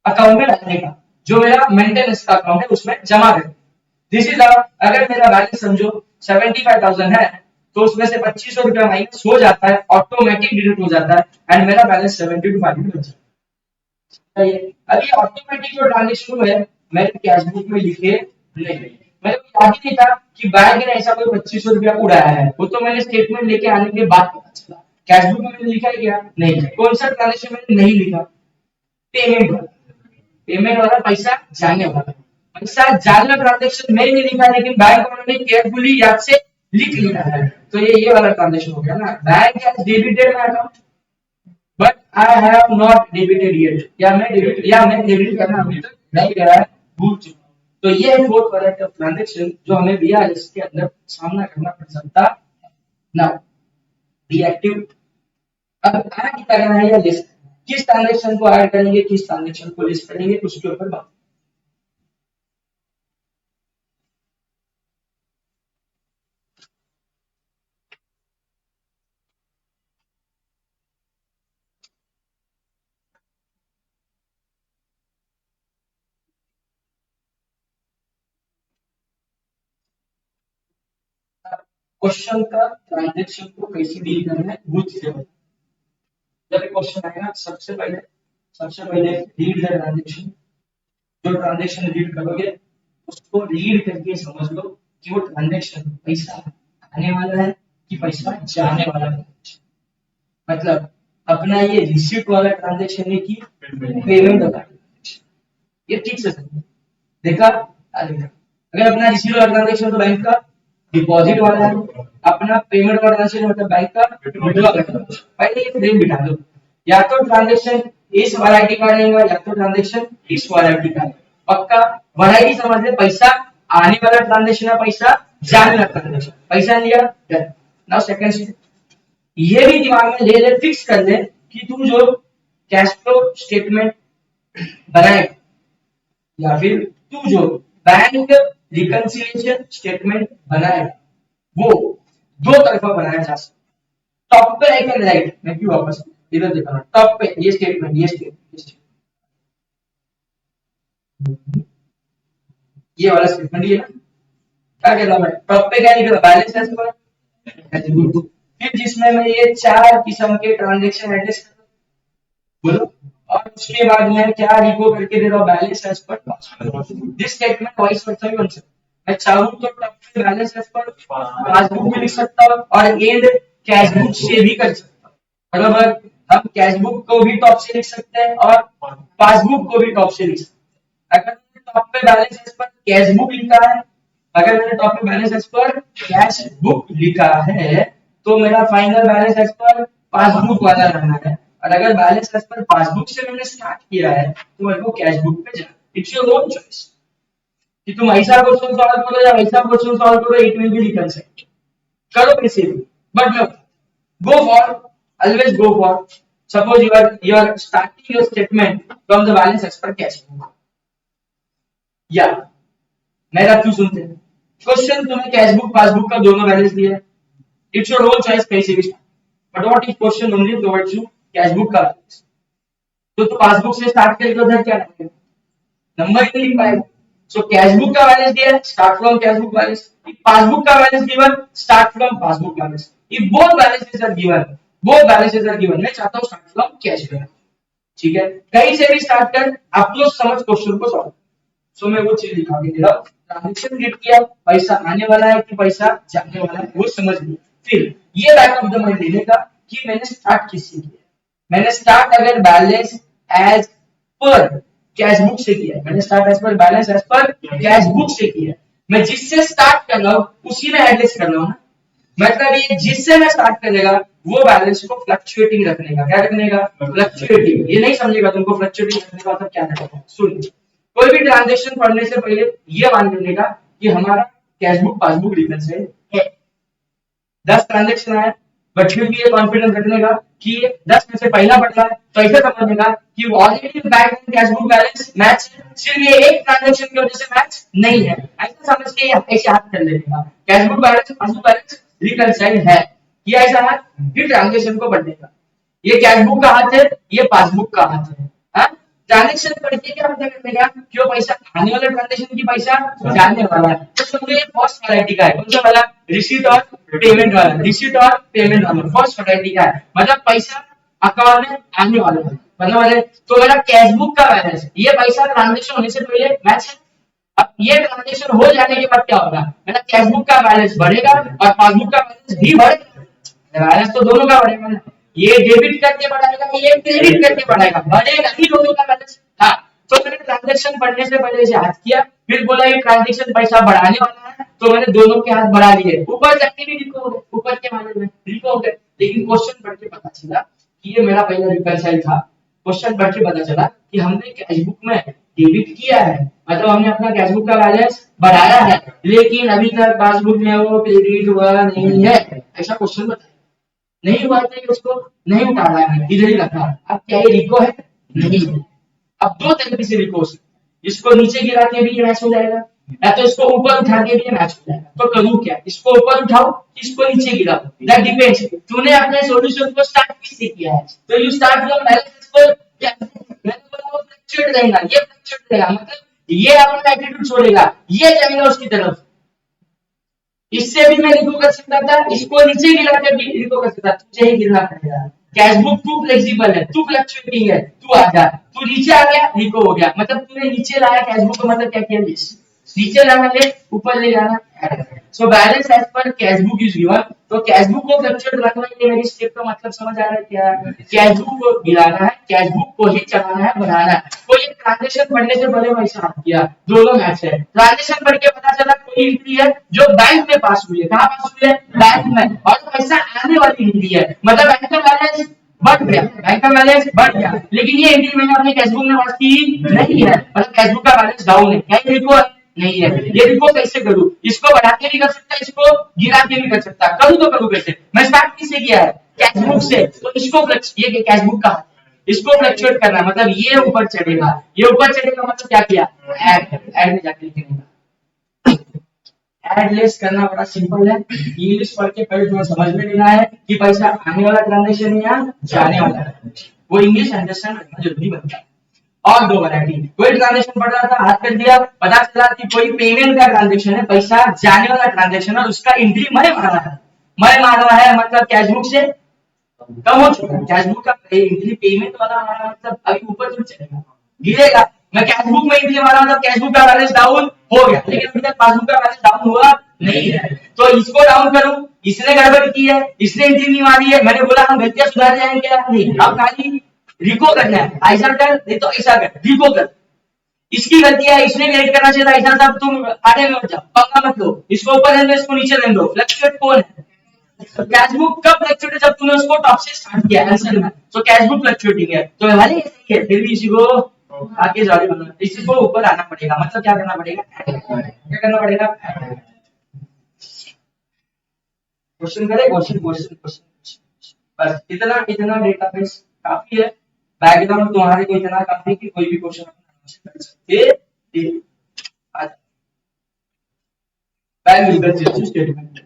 अकाउंट में डालने का, जो मेरा मेंटेनेंस का अकाउंट है उसमें जमा कर। दिस इज अगर मेरा बैलेंस समझो 75,000 है, तो उसमें से 2500 रुपया माइनस हो जाता है, ऑटोमेटिक डिडक्ट हो जाता है, एंड मेरा बैलेंस 72,500 बच जाता है। अभी ऑटोमेटिक जो ट्रांजेक्शन है मैंने कैश बुक में लिखे नहीं, मेरे को याद ही नहीं था कि बैंक ने ऐसा कोई 2500 रुपया उड़ाया है, वो तो मैंने स्टेटमेंट लेके आने के बाद पता चला। कैश बुक में मैंने लिखा है क्या, नहीं, कौन सा ट्रांजेक्शन मैंने नहीं लिखा, पेमेंट वाला, पेमेंट वाला पैसा जाने वाला, पैसा जाने ट्रांजेक्शन में नहीं लिखा, लेकिन बैंक वालों ने केयरफुली याद से लिख लिया है, तो ये वाला ट्रांजेक्शन हो गया ना, bank has debited my account but I have not debited yet, या मैं डेबिट करना अभी तक नहीं गया है, भूल चुका हूं। तो ये है फोर्थ वैरायटी ऑफ ट्रांजैक्शन जो हमें दिया है, इसके अंदर सामना करना पड़ सकता है। नाउ रिएक्टिव, अब ऐड करना है या लिस्ट, किस ट्रांजैक्शन को ऐड करेंगे, किस ट्रांजैक्शन को लिस्ट करेंगे, उसके ऊपर बात। क्वेश्चन का ट्रांजेक्शन को कैसे डील करना है वो चीजें बताओ। जब एक क्वेश्चन आएगा सबसे पहले रीड द ट्रांजेक्शन। जो ट्रांजेक्शन रीड करोगे उसको रीड करके समझ लो कि वो ट्रांजेक्शन पैसा आने वाला है कि पैसा जाने वाला है। मतलब अपना ये रिसीट वाला ट्रांजेक्शन है कि पेमेंट वाला ट्रांजेक्शन, ये ठीक से समझो। देखा अगर अपना रिसीट वाला ट्रांजेक्शन तो बैंक का डिपॉजिट वाला है, अपना पेमेंट वाला ट्रांजेक्शन मतलब बैंक का विड्रॉ वाला ट्रांजेक्शन। पहले ये फ्रेम बिठा दो, या तो ट्रांजेक्शन इस वैरायटी का रहेगा या तो ट्रांजेक्शन इस वैरायटी का है। पक्का वैरायटी समझ ले, पैसा आने वाला ट्रांजेक्शन है, पैसा जाने वाला ट्रांजेक्शन। पैसा लिया नाउ सेकंड स्टेप, ये भी दिमाग में ले ले, फिक्स कर ले कि तू जो कैश फ्लो स्टेटमेंट बनाए या फिर तू जो बैंक रिकंसिलिएशन स्टेटमेंट बनाए वो दो तरफा बनाया जा सकता। टॉप पे राइट एंड राइट, मैं क्यों वापस इधर दिखा, टॉप पे ये स्टेटमेंट ये वाला स्टेटमेंट ये क्या कह रहा हूं मैं, टॉप पे क्या लिख रहा बैलेंस एज पर, फिर जिसमें मैं ये चार किस्म के ट्रांजैक्शन एड्रेस बोलो, और उसके बाद मैं क्या रिको करके दे रहा हूं balance as per this statement vice versa भी बन सकता है। मैं चाहूं तो टॉप पे बैलेंस एज पर पासबुक में लिख सकता हूं और एंड कैश बुक से भी कर सकता हूं। बराबर, हम कैश बुक को भी टॉप से लिख सकते हैं और पासबुक को भी टॉप से लिख सकते हैं। अगर मैंने टॉप पे balance as per cash book लिखा है, अगर मैंने टॉप पे balance as per cash book लिखा है तो मेरा final balance as per passbook वाला रहना है। और अगर बैलेंस एज पर पासबुक से मैंने स्टार्ट किया है तो मेरे को कैश बुक पे जाना। इट्स योर ओन चॉइस कि तुम ऐसा क्वेश्चन सॉल्व करो या वैसा क्वेश्चन सॉल्व करो, इट विल बी रिकंसिल्ड करो कैसे भी, but no go for, always go for, suppose you are starting your statement from the balance as per cash book। या मेरा क्यों सुनते हैं, क्वेश्चन तुम्हें कैश बुक पासबुक का दोनों बैलेंस दिया है, इट्स योर ओन चॉइस कैसे भी, but what is question only towards you cash book का बैलेंस। तो पासबुक से स्टार्ट करके उधर क्या लगेगा, नंबर ही नहीं लिख पाएगा। सो कैश बुक का बैलेंस दिया है, start from cash book balance. Passbook का balance given, start from passbook balance. If both balances are given, मैं चाहता हूं स्टार्ट फ्रॉम कैश बैलेंस। ठीक है, कहीं से भी स्टार्ट कर, आप लोग समझ क्वेश्चन को सॉल्व। सो मैं वो चीज दिखा के दे रहा हूं, ट्रांजैक्शन रीड किया, पैसा आने वाला है कि पैसा जाने वाला है वो समझ लिया। फिर ये बैक ऑफ द माइंड लेने का कि मैंने स्टार्ट किससे किया, मैंने स्टार्ट अगर balance as per cash book से किया, मैंने start as per balance as per cash book से किया, मैं जिससे स्टार्ट कर रहा हूं उसी में एड्रेस कर रहा हूं ना। मतलब ये जिससे मैं स्टार्ट करेगा वो बैलेंस को फ्लक्चुएटिंग रखने का, क्या रखने का, फ्लक्चुएटिंग। ये नहीं समझेगा तुमको फ्लक्चुएटिंग रखने का मतलब क्या रखना है। सुन, कोई भी ट्रांजैक्शन पढ़ने से पहले ये मान लेने का कि हमारा कैश बुक पासबुक रिकंसिल है, 10 ट्रांजैक्शन है, बट फिर भी ये कॉन्फिडेंस रखने का कि 10 में से पहला पढ़ रहा है तो ऐसे समझने का कि already bank and cash book balance match, सिर्फ ये एक ट्रांजैक्शन की वजह से मैच नहीं है, ऐसा समझ के ऐसे याद कर लेने का cash book balance passbook balance reconcile है, ये ऐसा है फिर ट्रांजैक्शन को पढ़ने का। ये कैश बुक का हाथ है, ये पासबुक का हाथ है। हाँ, ट्रांजैक्शन पढ़ के क्या पता करने का, क्यों पैसा आने वाला ट्रांजैक्शन की पैसा जाने वाला है। तो समझो ये फर्स्ट वैरायटी का है, कौन सा वाला, रिसीट और पेमेंट वाला, रिसीट और पेमेंट वाला फर्स्ट वैरायटी का है, मतलब पैसा अकाउंट में आने वाला है। मतलब तो मेरा कैश बुक का बैलेंस, ये पैसा ट्रांजैक्शन होने से पहले मैच है। अब ये ट्रांजैक्शन हो जाने के बाद क्या होगा, मेरा कैश बुक का बैलेंस बढ़ेगा और पासबुक का बैलेंस भी बढ़ेगा, बैलेंस तो दोनों का बढ़ेगा ना। ये डेबिट करके बढ़ाएगा, ये क्रेडिट करके बढ़ाएगा, बढ़ेगा ही दोनों का बैलेंस। हाँ, तो मैंने ट्रांजैक्शन बढ़ने से पहले इसे हाथ किया, फिर बोला ये ट्रांजैक्शन पैसा बढ़ाने वाला है तो मैंने दोनों के हाथ बढ़ा लिए, ऊपर जाके भी लिखो हो गए, ऊपर के मामले में लिखो हो गए। लेकिन क्वेश्चन पढ़ के पता चला कि ये मेरा पहला रिकंसाइल था। क्वेश्चन पढ़ के पता चला कि हमने कैश बुक में डेबिट किया है, मतलब हमने अपना कैश बुक का बैलेंस बढ़ाया है, लेकिन अभी तक पासबुक में वो क्रेडिट हुआ नहीं है, ऐसा क्वेश्चन बताया। नहीं हुआ तो उसको नहीं उठा रहा है, इधर ही रखा है। अब क्या ये रिको है, नहीं है। अब दो तरीके से रिको, इसको नीचे गिरा के भी ये मैच हो जाएगा या तो इसको ऊपर उठा के भी ये मैच हो जाएगा। तो करूँ क्या, इसको ऊपर उठाओ, इसको नीचे गिराओ, दैट डिपेंड्स। तूने अपने सॉल्यूशन को स्टार्ट किससे किया है, तो यू स्टार्ट फ्रॉम बैलेंस को, मैंने बोला वो फ्लक्चुएट रहेगा, ये फ्लक्चुएट रहेगा, मतलब ये अपना एटीट्यूड छोड़ेगा, ये जाएगा उसकी तरफ। इससे भी मैं रिको कर सकता था, इसको नीचे गिरा के भी रिको कर सकता था, तुझे ही गिरना पड़ेगा। कैश बुक तू फ्लेक्सिबल है, तू फ्लक्चुएटिंग है, तू आ जा, तू नीचे आ गया रिको हो गया, मतलब तूने नीचे लाया कैश बुक का मतलब क्या किया, नीचे लाना ले, ऊपर ले जाना add. So balance as per cash book is given, तो कैश बुक को फ्लक्चुएट रखना, ये मेरी स्टेप का मतलब समझ आ रहा है क्या, कैश बुक को गिराना है, कैश बुक को ही चढ़ाना है, बढ़ाना है। कोई एक ट्रांजेक्शन पढ़ने से पहले मैं हिसाब किया, दोनों मैच है, ट्रांजेक्शन पढ़ के पता चला कोई एंट्री है जो बैंक में पास हुई है, कहाँ पास हुई है, बैंक में, और पैसा आने वाली एंट्री है, मतलब बैंक का बैलेंस बढ़ गया, बैंक का बैलेंस बढ़ गया, लेकिन ये एंट्री मैंने अपने कैशबुक में पास की नहीं है, मतलब कैशबुक का बैलेंस डाउन है, क्या ये रिको नहीं है, ये रिको कैसे करूं, इसको बढ़ा के भी कर सकता, इसको गिरा के भी कर सकता, करूं तो करूं कैसे, मैं स्टार्ट किससे किया है, कैशबुक से, तो इसको ये कैशबुक का, इसको फ्लक्चुएट करना मतलब ये ऊपर चढ़ेगा, ये ऊपर चढ़ेगा मतलब क्या किया, ऐड में जाके लिखेगा। ऐड लेस करना बड़ा सिंपल है, इंग्लिश पढ़ के पहले थोड़ा समझ में लेना है कि पैसा आने वाला ट्रांजेक्शन या जाने वाला ट्रांजेक्शन, वो इंग्लिश अंडरस्टैंड करना जरूरी बनता है। और दो वैरायटी, कोई ट्रांजेक्शन पढ़ रहा था, हाथ कर दिया, पता चला कि कोई पेमेंट का ट्रांजेक्शन है, पैसा जाने वाला ट्रांजेक्शन है, उसका एंट्री मैं मारा है, मैं मारा है मतलब कैशबुक से कम हो चुका है, कैशबुक का एंट्री पेमेंट वाला हमारा मतलब अभी ऊपर जो चलेगा गिरेगा, मैं कैशबुक में एंट्री मारा मतलब कैशबुक का बैलेंस डाउन हो गया, लेकिन अभी तक पासबुक का बैलेंस डाउन हुआ नहीं है, तो इसको डाउन करूं, इसने गड़बड़ की है, इसने एंट्री नहीं मारी है, मैंने बोला हम गलतियां सुधार जाएंगे क्या, नहीं, अब खाली रिको करना है, ऐसा कर नहीं तो ऐसा कर, रिको कर, इसकी गलती है, इसने भी करना चाहिए था, ऐसा साहब तुम आगे में मत जाओ, पंगा मत लो, इसको ऊपर रहने दो, इसको नीचे रहने दो, फ्लक्चुएट कौन है, कैशबुक कब फ्लक्चुएट है, जब तूने उसको टॉप से स्टार्ट किया आंसर में, तो कैशबुक फ्लक्चुएटिंग है, तो भले ही सही है, फिर भी इसी को आगे जारी बनना, इसी को ऊपर आना पड़ेगा, मतलब क्या करना पड़ेगा, क्या करना पड़ेगा, क्वेश्चन करे, क्वेश्चन क्वेश्चन क्वेश्चन, बस इतना इतना डेटाबेस काफी है, बैकग्राउंड तुम्हारे को इतना काफी कि कोई भी क्वेश्चन कर सकते थे। बैंक रिकंसिलिएशन स्टेटमेंट,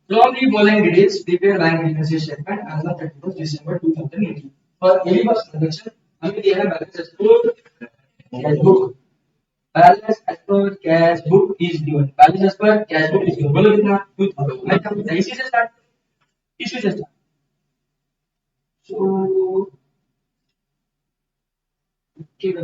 तो हम ये बोलेंगे is prepare bank reconciliation statement as on 31 December 2018 for any बस ट्रांजैक्शन, हमें दिया है balance as per cash book, balance as per cash book is given, balance as per cash book is given, बोलो कितना 2000, मैं क्या इसी से स्टार्ट, इसी से स्टार्ट, सो क्या क्या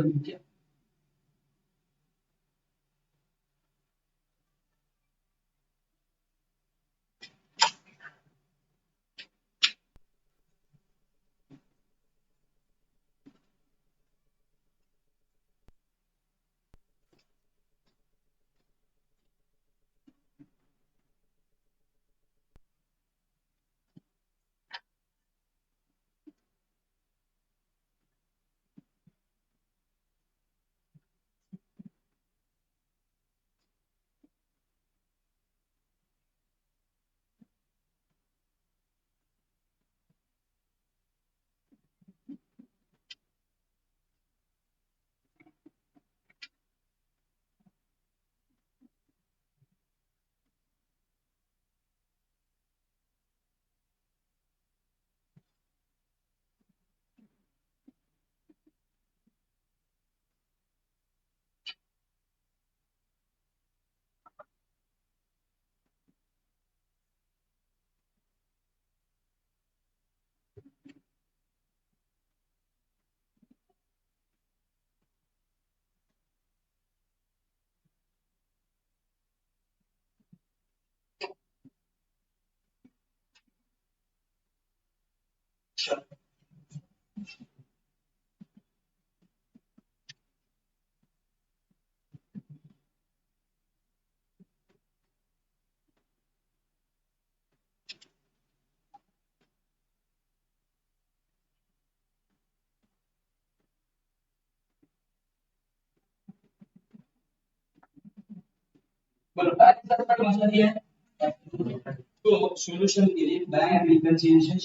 बोलो बैलेंस एज पर मसला दिया है, तो सॉल्यूशन के लिए bank reconciliation,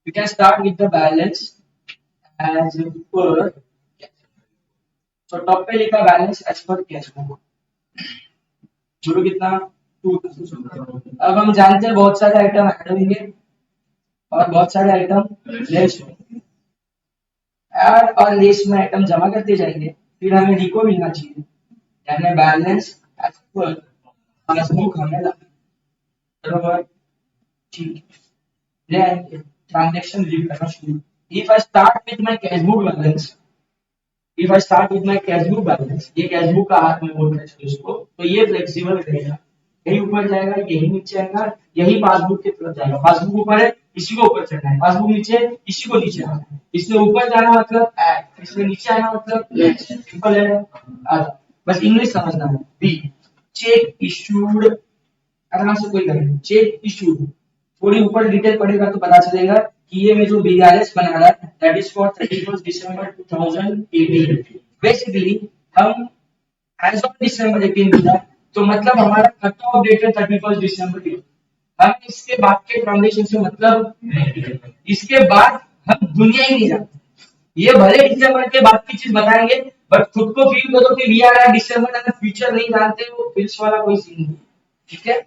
we can start with the balance as per, तो टॉप पे लिखा balance as per cash book, शुरू कितना 2000, अब हम जानते हैं बहुत सारे आइटम ऐड होंगे और बहुत सारे आइटम लेस होंगे, ऐड और लेस में आइटम जमा करते जाएंगे, फिर हमें रिको मिलना चाहिए, यानी बैलेंस एज पर पासबुक हमें लाना, बराबर, ठीक, ले आएंगे, ट्रांजेक्शन रीड करना शुरू। If I start with my cash book balance, if I start with my cash book balance, ये कैश बुक का हाथ में बोलते हैं इसको, तो ये फ्लेक्सिबल रहेगा, यही ऊपर जाएगा, यही नीचे आएगा, यही पासबुक के तरफ जाएगा। पासबुक ऊपर है, इसी को ऊपर चढ़ना है, पासबुक नीचे है, इसी को नीचे आना है। इसमें ऊपर जाना मतलब ऐड, इसमें नीचे आना मतलब लेस, सिंपल है, आधा, बस इंग्लिश समझना है। बी, चेक इशूड, आराम से कोई करेंगे, चेक इशूड, थोड़ी ऊपर डिटेल पढ़ेगा तो पता चलेगा कि ये में जो बीआरएस बना रहा है that is for 31 December 2018। Basically हम एज ऑफ दिसंबर 18 मिला, तो मतलब हमारा कट ऑफ डेट है 31 दिसंबर 18। हम इसके बाद के ट्रांजेक्शन से मतलब नहीं, इसके बाद हम दुनिया ही नहीं जानते। ये भले दिसंबर के बाद की चीज बताएंगे, बट खुद को फील करो कि we are December end future नहीं जानते, वो फिल्स वाला कोई सीन नहीं, ठीक है।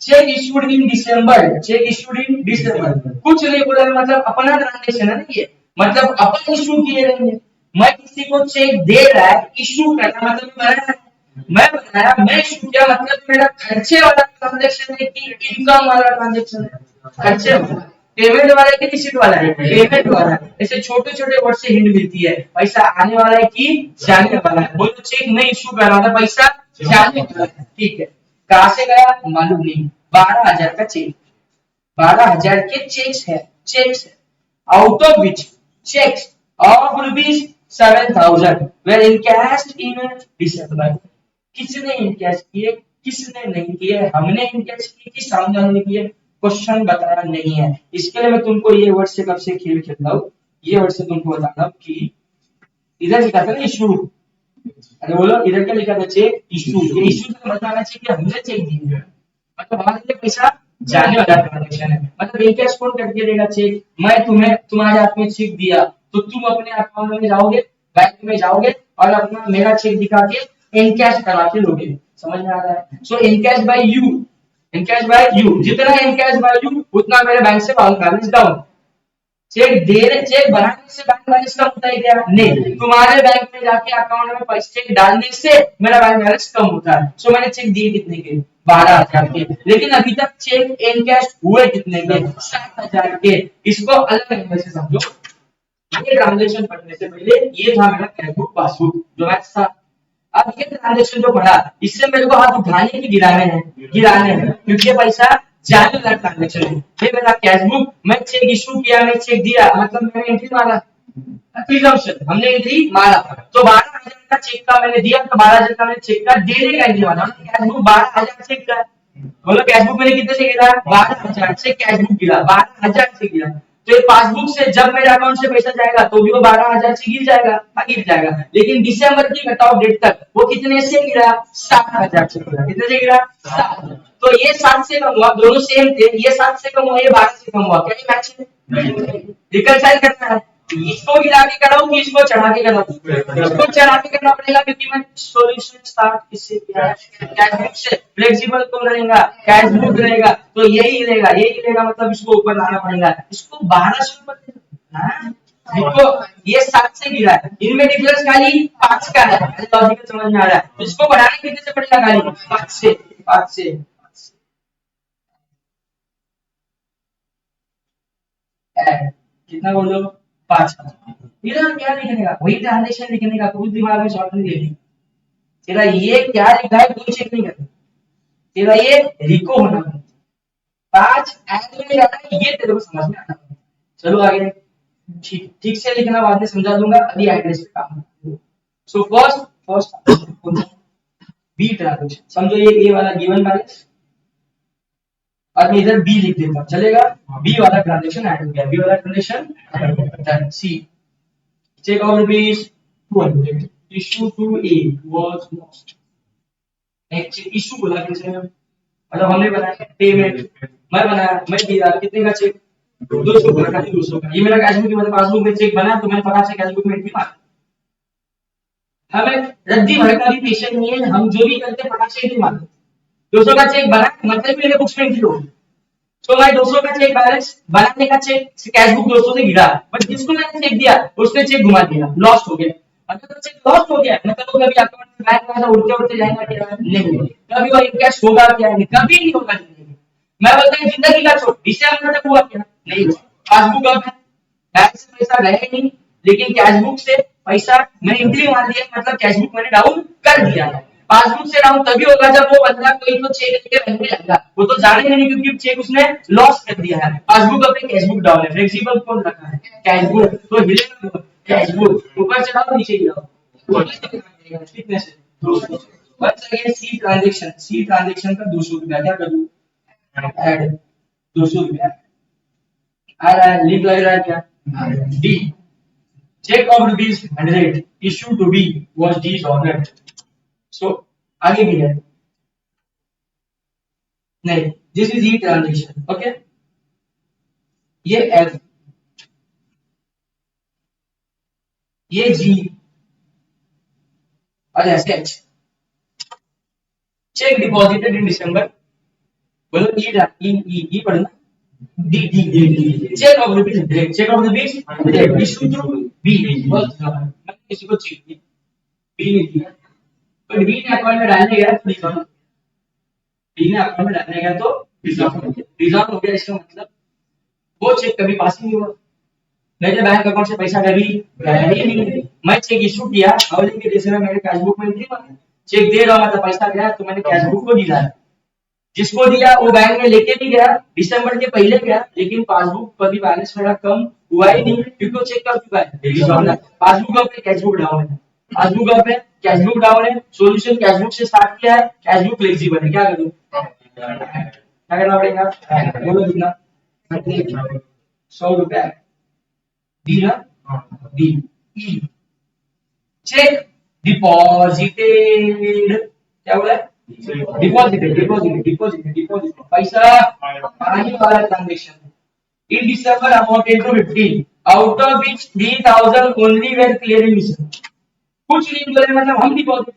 Cheque issued in December, cheque issued in December, कुछ नहीं बोला, मतलब अपना ट्रांजेक्शन है ना ये, मतलब अपन इशू किए रहेंगे। मैं किसी को चेक दे रहा है, इशू करना मतलब मैं बनाया, मैं इशू किया, मतलब मेरा खर्चे वाला ट्रांजेक्शन है कि इनकम वाला ट्रांजेक्शन है? खर्चे वाला। पेमेंट वाला है कि रिसीट वाला है? पेमेंट वाला। ऐसे छोटे छोटे वर्ड से हिंट मिलती है, पैसा आने वाला है कि जाने वाला है। बोलो चेक नहीं इशू कर रहा था, पैसा जाने वाला है, ठीक है। कहां से गया मालूम नहीं, 12,000 का चेक, 12,000 के चेक्स है, चेक्स है, out of which cheques of ₹7,000 were encashed in December। किसने इनकैश किए, किसने नहीं किए, हमने इनकैश किए कि सामने वाले ने किए, क्वेश्चन बताया नहीं है। इसके लिए मैं तुमको ये वर्ड से कब से खेल खेल रहा हूँ, ये वर्ड से तुमको बताना कि इधर लिखा था ना इशू, अरे बोलो इधर क्या लिखा था, चेक इशू। ये इशू से बताना चाहिए कि हमने चेक दिया है, मतलब हमारे लिए पैसा जाने वाला ट्रांजेक्शन है। मतलब इनकैश कौन करके देगा चेक, मैं तुम्हें तुम्हारे हाथ में चेक दिया तो तुम अपने अकाउंट में जाओगे, बैंक में जाओगे और अपना मेरा चेक दिखा के इनकैश करा के लोगे, समझ में आ रहा है। So encash by you, encash by you, जितना इनकैश बाय यू उतना मेरे बैंक से बैलेंस डाउन। चेक दे रहे, चेक बनाने से बैंक बैलेंस कम होता है क्या? नहीं, तुम्हारे बैंक में जाके अकाउंट में पैसे चेक डालने से मेरा बैंक बैलेंस कम होता है। सो मैंने चेक दिए कितने के, 12,000 के, लेकिन अभी तक चेक इनकैश हुए कितने के, 7,000 के। इसको अलग एंगल से समझो, ये ट्रांजेक्शन पढ़ने से पहले ये था मेरा कैशबुक पासबुक जो मैच था। अब ये ट्रांजेक्शन जो पढ़ा, इससे मेरे को हाथ उठाने की गिराने हैं, गिराने हैं, क्योंकि पैसा जाने वाला ट्रांजेक्शन है। ये मेरा कैशबुक, मैं चेक इशू किया, मैं चेक दिया, मतलब मैंने एंट्री मारा, प्रिजम्पशन हमने एंट्री मारा, तो 12,000 का चेक का मैंने दिया, तो 12,000 का मैंने चेक का देने का एंट्री मारा, कैशबुक 12,000 चेक का। बोलो कैशबुक मैंने कितने से गिरा, 12,000 से कैशबुक गिरा, 12,000 से गिरा। तो ये पासबुक से जब मेरे अकाउंट से पैसा जाएगा तो भी वो 12,000 से गिर जाएगा, गिर जाएगा। लेकिन दिसंबर की कट ऑफ डेट तक वो कितने से गिरा, 7,000 से गिरा। कितने से गिरा, 7,000। तो ये 7 से कम हुआ, दोनों सेम थे, ये 7 से कम हुआ, ये 12 से कम हुआ, क्या ये मैच है? रिकंसाइल करना है, इसको गिरा के कराऊं कि इसको चढ़ा के कराऊं? इसको चढ़ा के करना पड़ेगा, क्योंकि मैं सॉल्यूशन स्टार्ट किससे किया है, कैशबुक से। फ्लेक्सिबल कौन रहेगा, कैशबुक रहेगा, तो यही रहेगा, यही रहेगा, मतलब इसको ऊपर लाना पड़ेगा। इसको 1200 ऊपर, देखो ये 7 से गिरा है, इनमें डिफरेंस खाली 5 का है, लॉजिक समझ में आ रहा है। इसको बढ़ाने कितने से पड़ेगा, खाली 5 से, 5 से। कितना बोलो, 5 का। इधर क्या लिखने का, वही ट्रांजेक्शन लिखने का, कुछ दिमाग में शॉर्ट नहीं देनी। तेरा ये क्या लिखा है कोई चेक नहीं करना, तेरा ये रिको होना, 5 एड में जाना है, ये तेरे को समझ में आना। चलो आगे, ठीक ठीक से लिखना, बाद में समझा दूंगा, अभी एड्रेस पे काम। सो फर्स्ट बी ट्रांजेक्शन, समझो ये ए वाला गिवन बैलेंस और मैं इधर बी लिख देता, चलेगा? बी वाला ट्रांजेक्शन ऐड हो गया, बी वाला transaction C, cheque of ₹200 issue to A was lost. एक इशू बोला किसने, मतलब हमने बनाया पेमेंट, मैं बनाया, मैं दिया, कितने का चेक, 200 का, खाली 200 का। ये मेरा कैशबुक की मतलब पासबुक में चेक बना, तो मैंने फटाक से कैशबुक में एंट्री मार। हमें रद्दी भड़का भी पेशेंट नहीं है, हम जो भी करते हैं फटाक से एंट्री मार। 200 का चेक बना, मतलब मेरे बुक्स में एंट्री होगी। तो भाई 200 का चेक बैलेंस बनाने का चेक कैशबुक 200 से गिरा, बट जिसको मैंने चेक दिया उसने चेक घुमा दिया, लॉस्ट हो गया। अगर तो चेक लॉस्ट हो गया मतलब वो कभी अकाउंट में बैंक में उड़ते उड़ते जाएगा क्या? नहीं, कभी वो इनकैश होगा क्या? नहीं, कभी नहीं होगा जिंदगी में। मैं बोलता हूँ जिंदगी का छोड़, दिसंबर तक हुआ क्या? नहीं हुआ। पासबुक अब है, बैंक से पैसा गया ही नहीं, लेकिन कैशबुक से पैसा मैंने एंट्री मार दिया, मतलब कैशबुक मैंने डाउन कर दिया है। पासबुक से डाउन तभी होगा जब वो बंदा कोई तो चेक लेके बैंक में जाएगा, वो तो जानेगा नहीं क्योंकि चेक उसने लॉस कर दिया है। पासबुक अपने कैशबुक डाउन है, फ्लेक्सिबल कौन रखा है? कैशबुक, तो हिलेगा कैशबुक, ऊपर चढ़ाओ नीचे गिराओ, कितने से 200। बस अगेन सी ट्रांजैक्शन का 200 रुपया क्या करूँ? ऐड 200 रुपया आ रहा है, लिंक लग रहा है क्या? D, cheque of rupees 100 issue to be was disordered. So आगे भी है, नहीं, this is E transaction. Okay, ये एफ, ये जी और ऐसे H. Cheque deposited in December, बोलो ई ई ई पढ़ना, D D D, cheque of rupees 100, cheque of rupees 100 issue to be. मैं किसी को चेक बी नहीं दिया, पर बी ने अकाउंट में डालने गया तो डिसऑर्डर, बी ने अकाउंट में डालने गया तो डिसऑर्डर हो गया। इसका मतलब वो चेक कभी पास ही नहीं हुआ, मेरे बैंक अकाउंट से पैसा कभी गया ही नहीं। मैं चेक इशू किया और लेके जैसे मैं मेरे कैशबुक में एंट्री मारा, चेक दे रहा हूं मतलब पैसा गया, तो मैंने कैशबुक को दिया, जिसको दिया वो बैंक में लेके भी गया, दिसंबर के पहले गया, लेकिन पासबुक पर भी बैलेंस मेरा कम हुआ ही नहीं क्योंकि वो चेक कर चुका है। पासबुक पे कैशबुक डाउन है, पासबुक पे कैशबुक डाउन है। सॉल्यूशन कैशबुक से स्टार्ट किया है, कैशबुक फ्लेक्सिबल है, क्या करूं? क्या करना पड़ेगा? बोलो कितना? 100 रुपया डी ना, डी ई। चेक डिपॉजिटेड, क्या बोला है? डिपॉजिटेड डिपॉजिटेड डिपॉजिटेड डिपॉजिटेड, पैसा आने वाला transaction in December amounted to 15, out of which 3000 only were cleared in December. कुछ नहीं बोले, मतलब हम डिपॉजिट,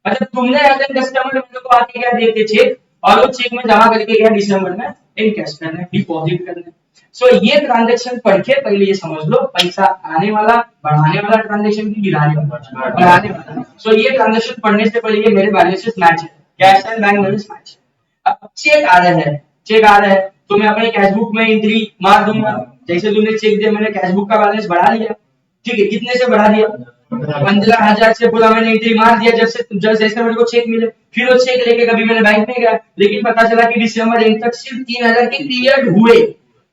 मतलब तुमने एज एन कस्टमर मेरे को आके क्या देते चेक, और वो चेक में जमा करके गया दिसंबर में इन कैश करने, डिपॉजिट करने। सो ये ट्रांजैक्शन पढ़ के पहले ये समझ लो, पैसा आने वाला बढ़ाने वाला ट्रांजैक्शन की गिराने वाला बढ़ाने वाला। सो ये ट्रांजैक्शन पढ़ने से पहले ये मेरे बैलेंसेस मैच है, cash and bank balance match है। अब चेक आ रहा है, चेक आ रहा है तो मैं अपने कैशबुक में एंट्री मार दूंगा, जैसे तुमने चेक दिया मैंने कैशबुक का बैलेंस बढ़ा लिया, ठीक है, कितने से बढ़ा दिया? 15,000 से पूरा मैंने एंट्री मार दिया, जब जैसे मेरे को चेक मिले, फिर वो चेक लेके कभी मैंने बैंक में गया, लेकिन पता चला कि दिसंबर एंड तक सिर्फ 3,000 के क्लियर हुए,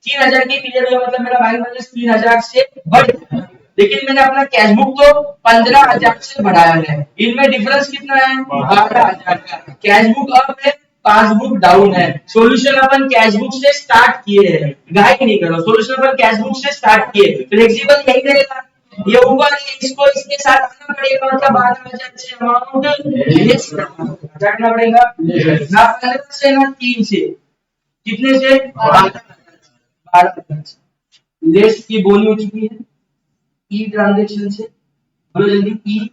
3,000 के क्लियर हुए, मतलब मेरा बैंक बैलेंस 3,000 से बढ़ गया, लेकिन मैंने अपना कैशबुक तो 15,000 से बढ़ाया है, इनमें डिफरेंस कितना है? 12,000 का। कैशबुक अप है, पासबुक डाउन है। सॉल्यूशन अपन कैशबुक से स्टार्ट किए हैं, गाइड नहीं करो, सॉल्यूशन अपन कैशबुक से स्टार्ट किए, फ्लेक्सिबल यही रहेगा, ये ऊपर है, इसको इसके साथ आना पड़ेगा, मतलब 12,000 से अमाउंट लेस करना पड़ेगा, ना 15 से ना 3 से, कितने से? 12,000 लेस की बोली हो चुकी है ई ट्रांजैक्शन से, बोलो जल्दी, E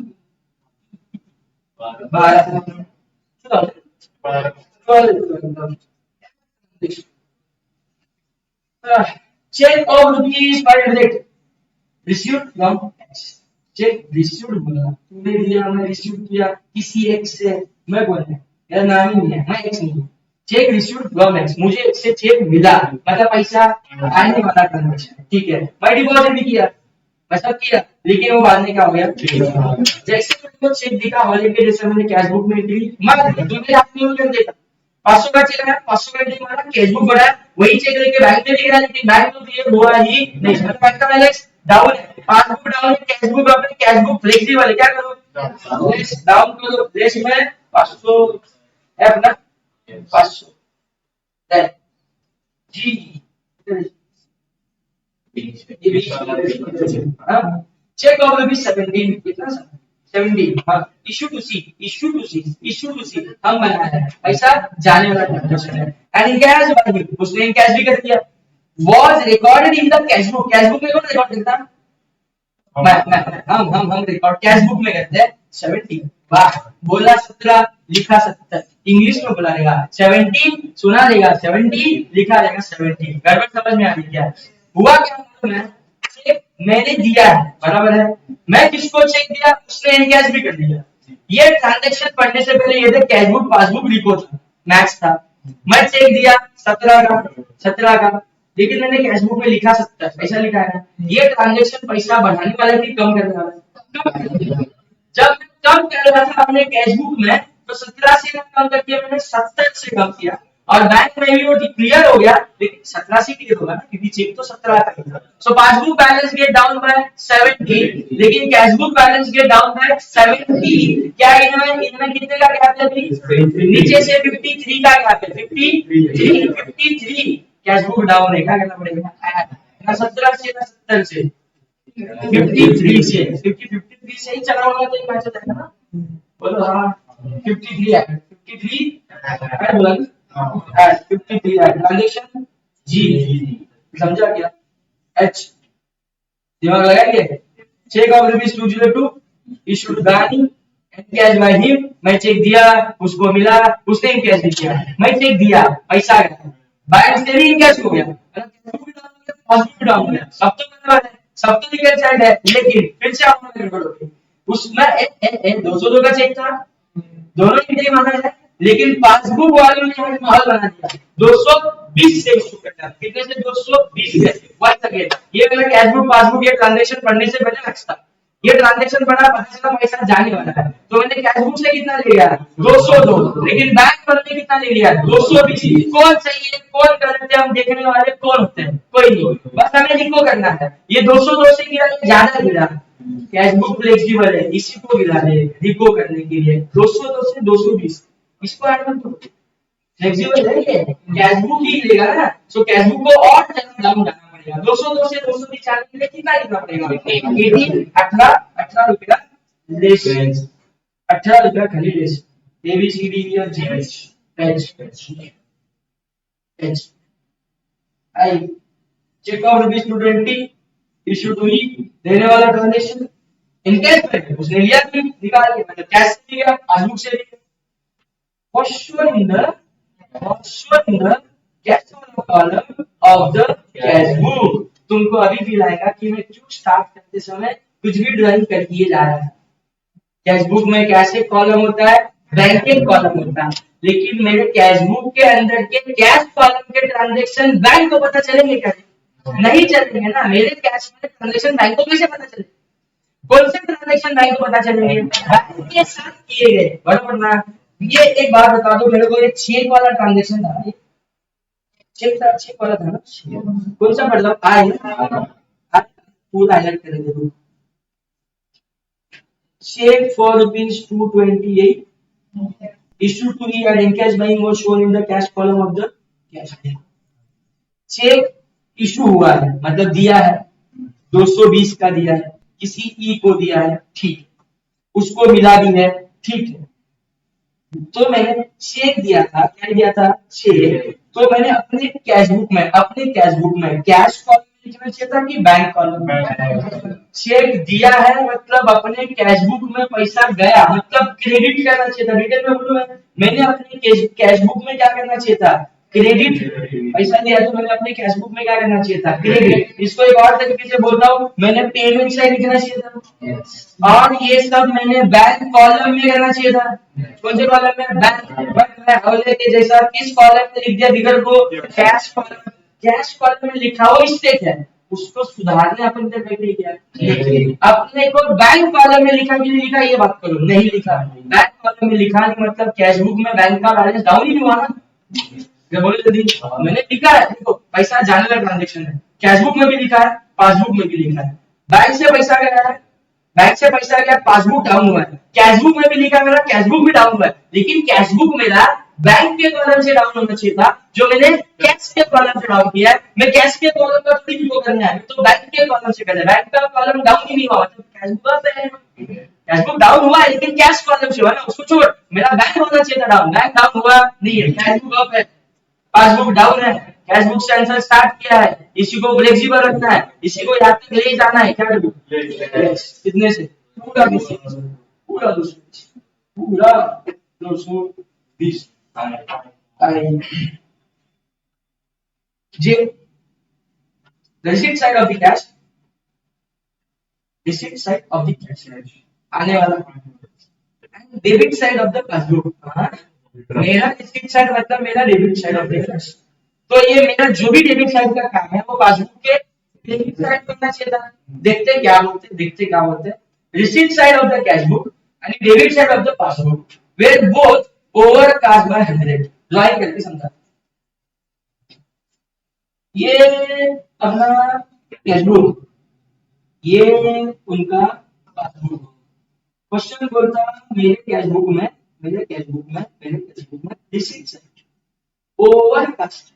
12,000 cheque of rupees 500 received from X, cheque received बोला, तूने दिया, मैं रिसीव किया किसी एक्स से, मैं बोल रहा मेरा नाम ही नहीं है, मैं एक्स नहीं हूँ। चेक रिसीव्ड फ्रॉम एक्स, मुझे एक्स से चेक मिला, मतलब पैसा आने वाला ट्रांजैक्शन, ठीक है, मैं डिपॉजिट भी किया, पैसा किया, लेकिन वो बाद में क्या हो गया? जैसे मेरे को चेक दिखा हॉलिडे के, जैसे मैंने कैशबुक में एंट्री मार दी, तुमने आपने नहीं देखा 500 का चेक आया, 500 का एंट्री मारा, कैशबुक बढ़ाया, वही चेक लेके बैंक में दिख रहा, लेकिन बैंक में क्लियर हुआ ही नहीं, मतलब बैंक का बैलेंस डाउन है, पासबुक डाउन है, कैशबुक अप है, कैशबुक फ्लेक्सिबल है, क्या करो? लेस डाउन करो, लेस में 500 है अपना 500 जी, चेक ऑफ रुपीज 17, कितना 17, हाँ, issue to C, issue to C, issue to C हम बनाया है, पैसा जाने वाला ट्रांजैक्शन है, एंड इन कैश बाय, उसने इन कैश भी कर दिया, was recorded in the cashbook, cashbook में कौन रिकॉर्ड करता है? मैं हम रिकॉर्ड कैशबुक में करते हैं 17, वाह, बोला 17 लिखा 17, इंग्लिश में बोला रहेगा 17, सुना रहेगा 70, लिखा रहेगा 17, गड़बड़ समझ में आ रही क्या? हुआ क्या मालूम है? चेक मैंने दिया है, बराबर है, मैं किसको चेक दिया, उसने एनकैश भी कर दिया। ये ट्रांजैक्शन पढ़ने से पहले ये थे कैश बुक पासबुक रिको था, मैक्स था। मैं चेक दिया 17 का, लेकिन मैंने कैश बुक में लिखा 70, ऐसा लिखा है। ये ट्रांजैक्शन पैसा बढ़ाने वाला कि कम करने वाला? जब कम कर रहा था अपने कैश बुक में, तो 17 से कम करके मैंने 70 से कम किया, और बैंक में भी वो क्लियर हो गया, लेकिन 17 से क्लियर होगा ना, क्योंकि चेक तो 17 का ही था। So passbook balance get down by 70, लेकिन cash book balance get down by 70। क्या इनमें कितने का गैप है? नीचे से 53 का गैप है, 53 कैश बुक डाउन है। क्या करना पड़ेगा? ना 17 से ना 70 से, 53 से, क्योंकि 53 से ही चला होगा तो मैच हो जाएगा ना। बोलो हाँ, 53 है, 53 है, बोला ना, 53 है। ट्रांजैक्शन जी, समझा क्या? एच दिमाग लगाएंगे। Cheque of rupees 202 issued by cash by him. मैं चेक दिया, उसको मिला, उसने कैश भी किया, मैं चेक दिया, पैसा गया, बैंक से भी कैश हो गया, पासबुक डाउन हो गया, सब तो बराबर है, सब तो लीगल साइड है, लेकिन फिर से आप गड़बड़ हो गई। उसमें 202 का चेक था, दोनों की नहीं माना है, लेकिन पासबुक वालों ने माहौल बना दिया 220 से इशू करना। कितने से? 220 से। वंस अगेन, ये मेरा कैश बुक पासबुक, ये ट्रांजैक्शन पढ़ने से पहले लक्ष्य था। ये ट्रांजैक्शन पढ़ा, पता चला पैसा जाने वाला है, तो मैंने कैश बुक से कितना ले लिया? 202, लेकिन बैंक वालों ने कितना ले लिया? 220। कौन सही है, कौन गलत है, हम देखने वाले कौन होते हैं? कोई नहीं, बस हमें इनको करना है। ये 202 से गिरा, ज्यादा गिरा, कैश बुक फ्लेक्सिबल है, इसी को गिरा दे रिको करने के लिए। 202 से 220, इसको ऐड कर दो, फ्लेक्सिबल है ये, कैश बुक ही लेगा ना, सो कैश बुक को और डाउन करना पड़ेगा। 202 से 220 आने के लिए कितना लिखना पड़ेगा? 18 रुपया लेस, 18 रुपया खाली लेस। ABCD और GH H I cheque of rupees 220 issue to E, देने वाला ट्रांजेक्शन इनकैश में उसने लिया कि निकाल के, मतलब कैश से लिया, पासबुक से लिया। Cash column of the cash book. तुमको अभी फील आएगा कि मैं क्यों स्टार्ट करते समय कुछ भी ड्राइंग कर दिए जा रहा है। कैश बुक में कैश कॉलम होता है, बैंकिंग कॉलम होता है, लेकिन मेरे कैश बुक के अंदर के कैश कॉलम के ट्रांजैक्शन बैंक को पता चलेंगे क्या? नहीं चलेंगे ना। मेरे कैश में ट्रांजैक्शन बैंक को कैसे पता चलेगा? कौन से ट्रांजैक्शन बैंक को पता चलेंगे? बैंक के साथ किए गए, बराबर ना। ये एक बात बता दो मेरे को, ये चेक वाला ट्रांजैक्शन था, ये चेक वाला था ना, कौन सा? मतलब आई पूरा हाईलाइट करेंगे। check for rupees 228 issued to me and encashed by him was shown in the cash column of the cash account. Cheque issue हुआ है, मतलब दिया है, 220 का दिया है, किसी ई को दिया है, ठीक, उसको मिला भी है, ठीक है। तो मैंने चेक दिया था, क्या दिया था? चेक। तो मैंने अपने कैश बुक में कैश कॉलम में लिखना चाहिए था कि बैंक कॉलम में? चेक दिया है मतलब अपने कैश बुक में पैसा गया, मतलब क्रेडिट करना चाहिए था। डिटेल में बोलूं, मैंने अपने कैश बुक में क्या करना चाहिए था? क्रेडिट। पैसा दिया तो मैंने अपने कैश बुक में क्या करना चाहिए था? क्रेडिट। इसको एक और तरीके से बोलता हूँ, मैंने पेमेंट साइड लिखना चाहिए था, और ये सब मैंने बैंक कॉलम में करना चाहिए था। कौन से कॉलम में? बैंक। बट मैं हवले के जैसा किस कॉलम में लिख दिया फिगर को? Cash column. कैश कॉलम में लिखा हो स्टेट है, उसको सुधारने अपन ने बैठे क्या? अपने को बैंक कॉलम में लिखा कि नहीं लिखा, ये बात करो। नहीं लिखा, बैंक कॉलम में लिखा, मतलब कैश बुक में बैंक का बैलेंस डाउन ही नहीं हुआ ना। बोले जल्दी, मैंने लिखा है, देखो पैसा जाने वाला ट्रांजेक्शन है, कैश बुक में भी लिखा है, पासबुक में भी लिखा है। बैंक से पैसा गया है, बैंक से पैसा गया, पासबुक डाउन हुआ है, कैश बुक में भी लिखा मेरा, कैश बुक भी डाउन हुआ है, लेकिन कैश बुक मेरा बैंक के कॉलम से डाउन होना चाहिए था, जो मैंने कैश के कॉलम से डाउन किया है। मैं कैश के कॉलम का थोड़ी रिको करना है, तो बैंक के कॉलम से करना है। बैंक का कॉलम डाउन ही नहीं हुआ, तो कैश बुक अप है। कैश बुक डाउन हुआ है, लेकिन कैश कॉलम से हुआ ना, उसको छोड़, मेरा बैंक होना चाहिए था डाउन, बैंक डाउन हुआ नहीं है, कैश बुक अप है, पासबुक डाउन है, कैश बुक से आंसर स्टार्ट किया है, इसी को फ्लेक्सिबल रखना है, इसी को यहाँ तक ले जाना है। क्या करूँ? कितने से? पूरा 220, पूरा 220, पूरा 220 J receipt side of the cash, receipt side of the cash, आने वाला and debit side of the passbook. मेरा रिसीट साइड मतलब मेरा debit side of the cash. तो ये मेरा जो भी डेबिट साइड का काम है वो पासबुक के डेबिट साइड करना चाहिए था। देखते क्या बोलते हैं, receipt side of the cash book and debit side of the passbook where both overcast by 100। Drawing करके समझा। ये अपना कैश बुक, ये उनका पासबुक। क्वेश्चन बोलता मेरे कैश बुक में रिसीट साइड ओवरकास्ट।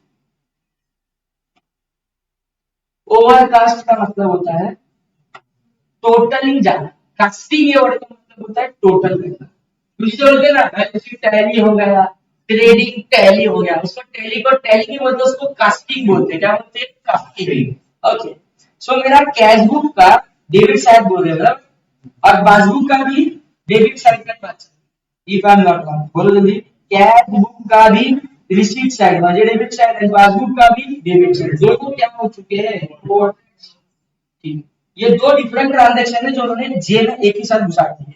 ओवरकास्ट का मतलब होता है टोटली जाना। कास्टिंग ये वर्ड का मतलब होता है टोटल करना। दूसरे बोलते हैं ना टैली हो गया, ट्रेडिंग टैली हो गया, उसको टैली नहीं बोलते, उसको कास्टिंग बोलते हैं। क्या बोलते हैं? कास्टिंग। ओके, सो मेरा कैश बुक का डेबिट साइड बोल रहे हैं और पासबुक का भी डेबिट साइड का बात है। If I am not wrong, बोलो जल्दी। कैश बुक का भी रिसीट साइड मतलब डेबिट साइड है, पासबुक का भी डेबिट साइड, दोनों क्या हो चुके हैं? ठीक। ये दो डिफरेंट ट्रांजैक्शन है जो उन्होंने जे में एक ही साथ घुसा दिए,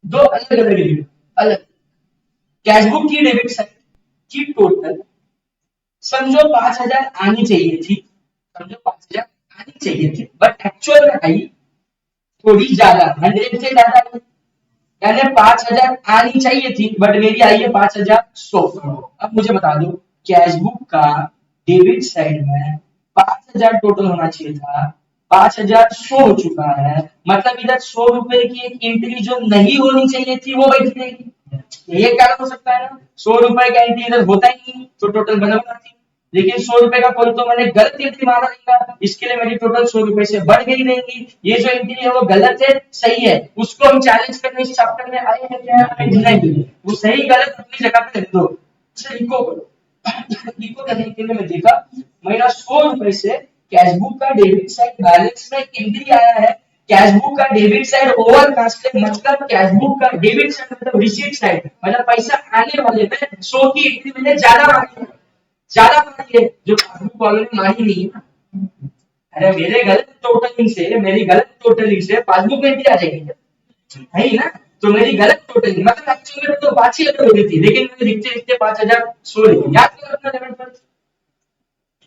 दो अलग अलग अलग। कैश बुक की डेबिट साइड की टोटल समझो 5000 आनी चाहिए थी, समझो 5000 आनी चाहिए थी, बट एक्चुअल में आई थोड़ी ज्यादा, 100 से ज्यादा आई। यानी 5000 आनी चाहिए थी बट मेरी आई है 5100। अब मुझे बता दो, कैश बुक का डेबिट साइड में 5000 टोटल होना चाहिए था, 5100 हो चुका है, मतलब इधर 100 रुपए की एक एंट्री जो नहीं होनी चाहिए थी वो बैठ गई। ये कारण हो सकता है ना, 100 रुपए का एंट्री इधर होता ही नहीं तो टोटल बना थी, लेकिन 100 रुपए का कोई तो मैंने गलत एंट्री मारा रहेगा, इसके लिए मेरी टोटल 100 रुपए से बढ़ गई रहेगी। ये जो एंट्री है वो गलत है सही है, उसको हम चैलेंज करने इस चैप्टर में आए हैं क्या? नहीं, वो सही गलत अपनी जगह पे रख दो, इको करो। इको करने के लिए मैं देखा मेरा 100 रुपए से कैश बुक का डेबिट साइड बैलेंस में एंट्री आया है। कैश बुक का डेबिट साइड ओवरकास्ट है, मतलब कैश बुक का डेबिट साइड मतलब रिसीट साइड मतलब पैसा आने वाले में 100 की एंट्री मैंने ज्यादा मारी है, ज्यादा मारी है जो पासबुक वालों ने मारी नहीं है। अरे मेरे गलत टोटलिंग से, मेरी गलत टोटलिंग से पासबुक में एंट्री आ जाएगी नहीं ना, तो मेरी गलत टोटलिंग मतलब एक्चुअली में तो बात ही अलग हो रही थी, लेकिन मैंने लिखते लिखते 5000 लिखी। याद करो अपना लेवल पर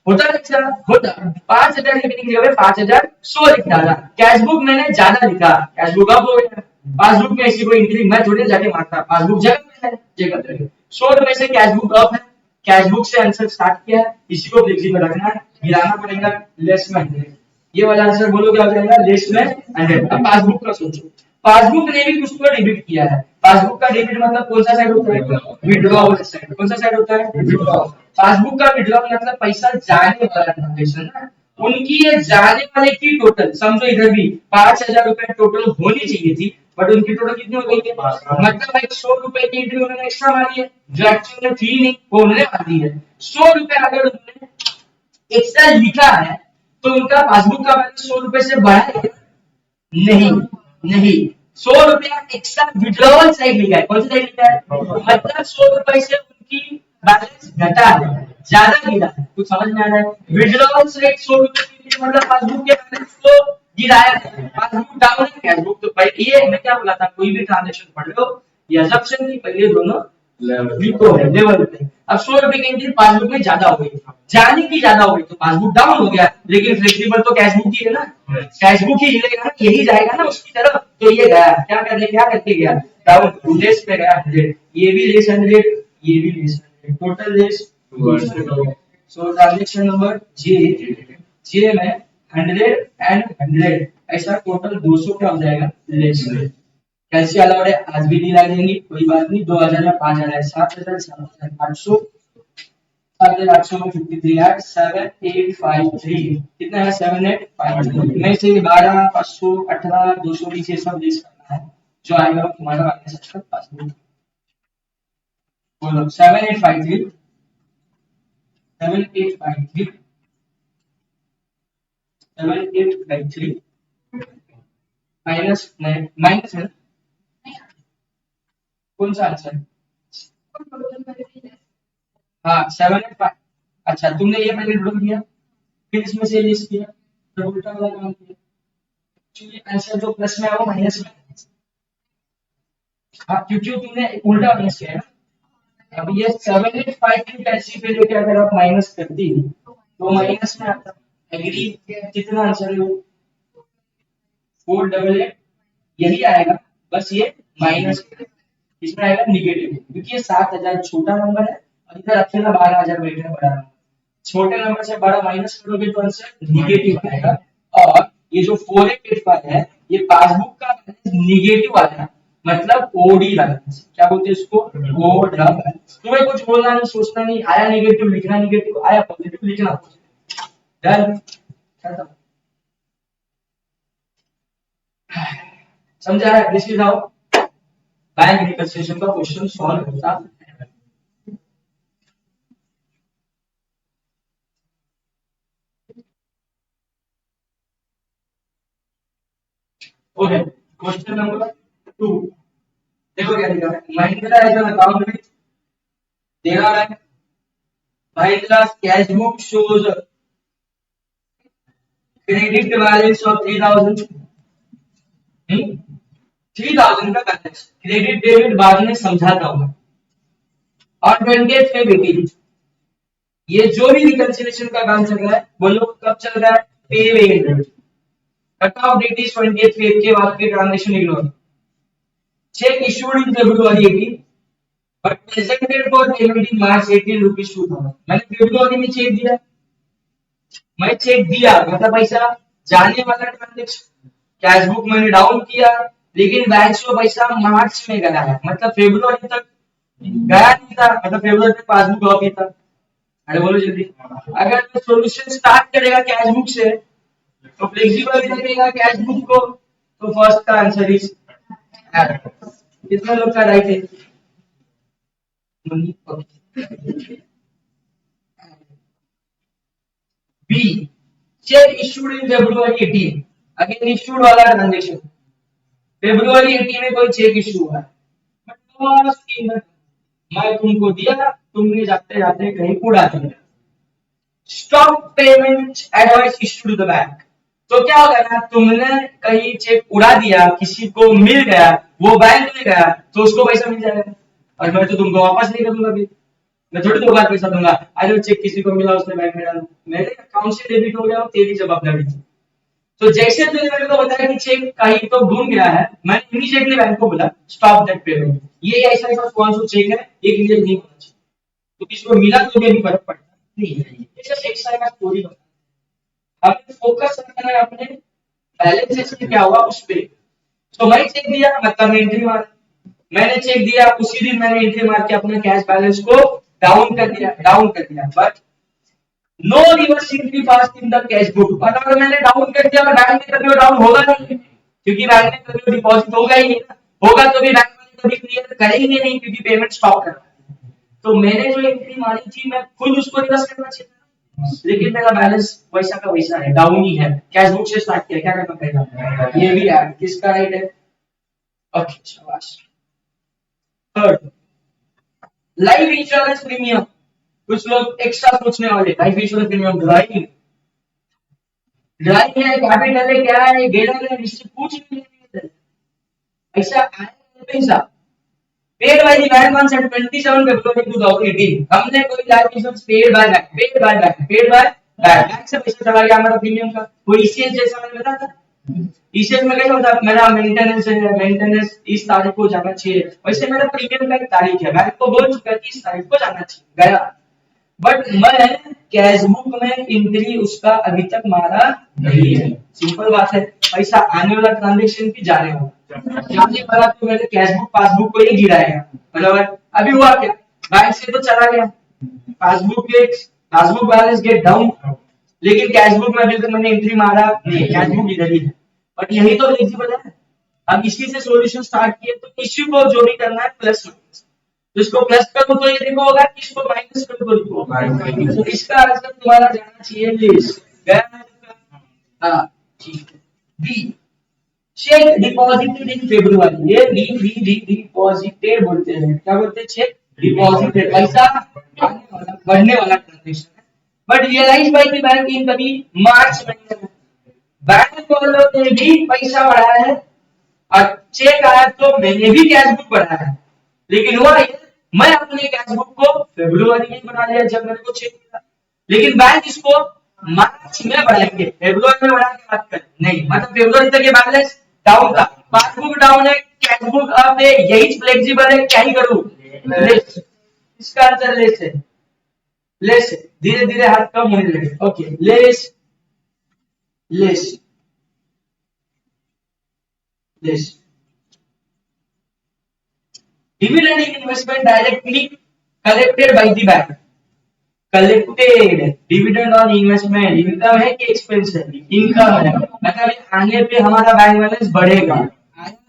होता अच्छा होता 5000 लिखने की जगह 5100 लिख डाला। कैश बुक मैंने ज्यादा लिखा, कैश बुक अब हो गया, पासबुक में ऐसी कोई एंट्री मैं थोड़ी जाके मारता, पासबुक जगह में है, जगह पे 100 रुपए से कैश बुक अप है, कैश बुक से आंसर स्टार्ट किया है, इसी को फ्लेक्सिबल रखना है, गिराना पड़ेगा लेस में 100। ये वाला आंसर बोलो क्या हो जाएगा? लेस में 100। अब पासबुक का सोचो, पासबुक ने भी कुछ तो डेबिट किया है। पासबुक का डेबिट मतलब कौन सा साइड होता है? Withdrawal side. कौन सा साइड होता है? विड्रॉल। पासबुक का विड्रॉल मतलब पैसा जाने वाला ट्रांजेक्शन है, उनकी ये जाने वाले की टोटल समझो इधर भी 5000 रुपए टोटल होनी चाहिए थी, बट उनकी टोटल कितनी हो गई है? मतलब 100 रुपए की एंट्री उन्होंने एक्स्ट्रा मारी है जो एक्चुअल में थी नहीं, वो उन्होंने मार दी है। 100 रुपए अगर उन्होंने एक्स्ट्रा लिखा है तो उनका पासबुक का बैलेंस 100 रुपए से बढ़ा है? नहीं, नहीं, 100 रुपया एक्स्ट्रा विड्रॉवल साइड लिखा है। कौन सी साइड लिखा है? मतलब 100 रुपए से उनकी बैलेंस घटा है, ज्यादा गिरा है। कुछ समझ में आ रहा है? विड्रॉवल साइड 100 रुपए की मतलब पासबुक के बैलेंस को गिराया है, पासबुक डाउन है, कैशबुक तो पहले ये मैं क्या बोला था, कोई भी ट्रांजैक्शन पढ़ लो ये assumption की पहले दोनों लिखो है लेवल पे। अब 100 रुपए की एंट्री पासबुक में ज्यादा हो गई, जाने की ज्यादा हो गई तो पासबुक डाउन हो गया, लेकिन फ्लेक्सिबल तो कैशबुक ही है ना, कैशबुक ही हिलेगा ना, यही जाएगा ना उसकी तरफ, तो ये गया क्या करने, क्या करके गया? डाउन, लेस पे गया 100, ये भी लेस 100, ये भी लेस 100, टोटल लेस 200। सो ट्रांजैक्शन नंबर जे, जे में 100 एंड 100 ऐसा टोटल 200 क्या हो जाएगा? लेस। कैसे अलाउड है? आज भी नहीं लगेंगी कोई बात नहीं, 2000 में 5000 है, 7000 7800, 7800 में 53 8 7853 कितना है? 7853 में से 12 500 18 220 ये सब लिस्ट करना है, जो आएगा तुम्हारा आगे सबसे पासबुक। बोलो 7853 7853 7853 माइनस माइनस है कौन सा आंसर? हाँ 785। अच्छा तुमने ये पहले ढूंढ दिया फिर इसमें से लिस्ट किया, तो उल्टा वाला काम किया। आंसर जो प्लस में है वो माइनस में है। हाँ क्योंकि तुमने उल्टा माइनस किया है ना। अब ये 785 की पैसे पे लेके अगर आप माइनस करती तो माइनस में आता। एग्री? कितना आंसर है वो? 488 यही आएगा, बस ये माइनस इसमें आएगा निगेटिव, क्योंकि ये 7000 छोटा नंबर है और इधर अकेला 12000 बैठा है बड़ा नंबर। छोटे नंबर से बड़ा माइनस करोगे तो आंसर निगेटिव आएगा। और ये जो 4885 है ये पासबुक का निगेटिव आया, मतलब ओडी बैलेंस। क्या बोलते हैं इसको? Odd balance. तुम्हें कुछ बोलना नहीं, सोचना नहीं, आया निगेटिव लिखना, निगेटिव आया पॉजिटिव लिखना। डन? समझा है? This is how bank reconciliation का क्वेश्चन सॉल्व होता है। ओके, क्वेश्चन नंबर 2 देखो क्या लिखा है। Mahindra as an account with देना है Mahindra cash book shows credit balance of 3000। 3000 का बैलेंस क्रेडिट डेबिट बाद में समझाता हूं। और 20th February ये जो भी रिकंसिलिएशन का काम चल रहा है वो लोग कब चल रहा है? Pay variable. Cut off date is 20th Feb के बाद के transaction ignore. Cheque issued in February 18 but presented for payment in March 18 rupees 2000। मैंने February में चेक दिया, मैं चेक दिया मतलब पैसा जाने वाला ट्रांजैक्शन, कैश बुक मैंने डाउन किया, लेकिन बैंक से पैसा मार्च में गया है, मतलब February तक गया नहीं था, मतलब February तक पासबुक ऑफ ही था। अरे बोलो जल्दी। अगर तो सॉल्यूशन स्टार्ट करेगा कैश बुक से तो फ्लेक्सिबल रखेगा कैश बुक को, तो फर्स्ट का आंसर इज कितना लोग का राइट है? B cheque issued in February 18। Again issued वाला ट्रांजैक्शन February 18 में कोई चेक इशू हुआ है, मैं तुमको दिया, तुमने जाते जाते कहीं उड़ा दिया। Stop payment advice issued to the bank. तो क्या होगा ना, तुमने कहीं चेक उड़ा दिया, किसी को मिल गया, वो बैंक में गया तो उसको पैसा मिल जाएगा, और मैं तो तुमको वापस नहीं करूंगा। अभी मैं थोड़ी दो बार पैसा दूंगा। अरे चेक किसी को मिला उसने बैंक में डाला, मेरे अकाउंट से डेबिट हो गया, तेरी जवाबदारी थी। तो जैसे तुमने मेरे को बताया कि चेक कहीं तो घूम गया है, मैंने इमीडिएटली बैंक को बोला स्टॉप दैट पेमेंट। ये ऐसा ऐसा कौन सा चेक है, एक क्लियर नहीं होना चाहिए, तो किसी को मिला तो भी फर्क पड़ता नहीं है। ये सिर्फ एक साइड का स्टोरी होता है, हमें फोकस रखना है अपने बैलेंस में क्या हुआ उस पे। तो मैं चेक दिया मतलब मैं एंट्री मार, मैंने चेक दिया उसी दिन मैंने एंट्री मार के अपने कैश बैलेंस को डाउन कर दिया, but no reverse entry pass in the cash book. और अगर मैंने डाउन कर दिया तो बैंक में कभी डाउन होगा नहीं, क्योंकि बैंक में कभी डिपॉजिट होगा ही नहीं, होगा तो भी बैंक वाले कभी क्लियर करेंगे नहीं, क्योंकि पेमेंट स्टॉप करना है। तो मैंने जो एंट्री मारी थी मैं खुद उसको रिवर्स करना चाहिए, लेकिन मेरा बैलेंस वैसा का वैसा है, डाउन ही है। कैश बुक से स्टार्ट किया, क्या करना पड़ेगा? ये भी है, किसका राइट है? ओके शाबाश। Third, life insurance premium. कुछ लोग एक्स्ट्रा सोचने वाले, life insurance premium driving driving है, कैपिटल है, क्या है, गेलर है, इससे कुछ नहीं। ऐसा आया पैसा paid by the bank on 27 February 2018। हमने कोई life insurance paid by bank से पैसा चला गया हमारा प्रीमियम का। कोई ईसीएस जैसा मैंने बताया था, ईसीएस में कैसा होता है, मेरा मेंटेनेंस है, मेंटेनेंस इस तारीख को जाना चाहिए, वैसे मेरा प्रीमियम का एक तारीख है, बैंक को बोल चुका है कि इस तारीख को जाना चाहिए, गया। बट मैं कैश बुक में एंट्री उसका अभी तक मारा नहीं है। सिंपल बात है, पैसा आने वाला ट्रांजैक्शन की जाने वाला तो मेरे कैश बुक पासबुक को ही गिराएगा, मतलब अभी हुआ क्या, बैंक से तो चला गया, पासबुक बैलेंस गेट डाउन, लेकिन कैश बुक में अभी तक मैंने एंट्री मारा नहीं, कैश बुक इधर ही है। बट यही तो फ्लेक्सिबल है, हम इसी से सॉल्यूशन स्टार्ट किए, तो इश्यू को जो भी करना है प्लस माइनस, तो इसको प्लस करूं तो ये देखो होगा, इसको माइनस करूं तो लिखो, तो इसका आंसर तुम्हारा जाना चाहिए लिस्ट गया। हां ठीक है। B cheque deposited in February। ये डी डिपॉजिटेड बोलते हैं, क्या बोलते हैं? चेक डिपॉजिटेड, पैसा आने वाला बढ़ने वाला ट्रांजैक्शन है, but realise by the bank in कभी मार्च महीने में, बैंक वालों ने भी पैसा बढ़ाया है और चेक आया तो मैंने भी कैश बुक बढ़ाया है, लेकिन हुआ ये मैं अपने कैश बुक को फरवरी में बना लिया जब मेरे को चेक मिला, लेकिन बैंक इसको मार्च में बढ़ाएंगे, फरवरी में बढ़ा के बात कर नहीं, मतलब फरवरी तक ये बैलेंस डाउन था, पासबुक डाउन है, कैश बुक अप है, यही फ्लेक्सिबल है, क्या ही करूं, लेस, इसका आंसर लेस है, लेस, धीरे धीरे हाथ कम होने लगे, okay, less, less, less, dividend investment directly collected by the bank, collected dividend on investment income है कि एक्सपेंस है, इनकम है, मतलब आने पे हमारा बैंक बैलेंस बढ़ेगा,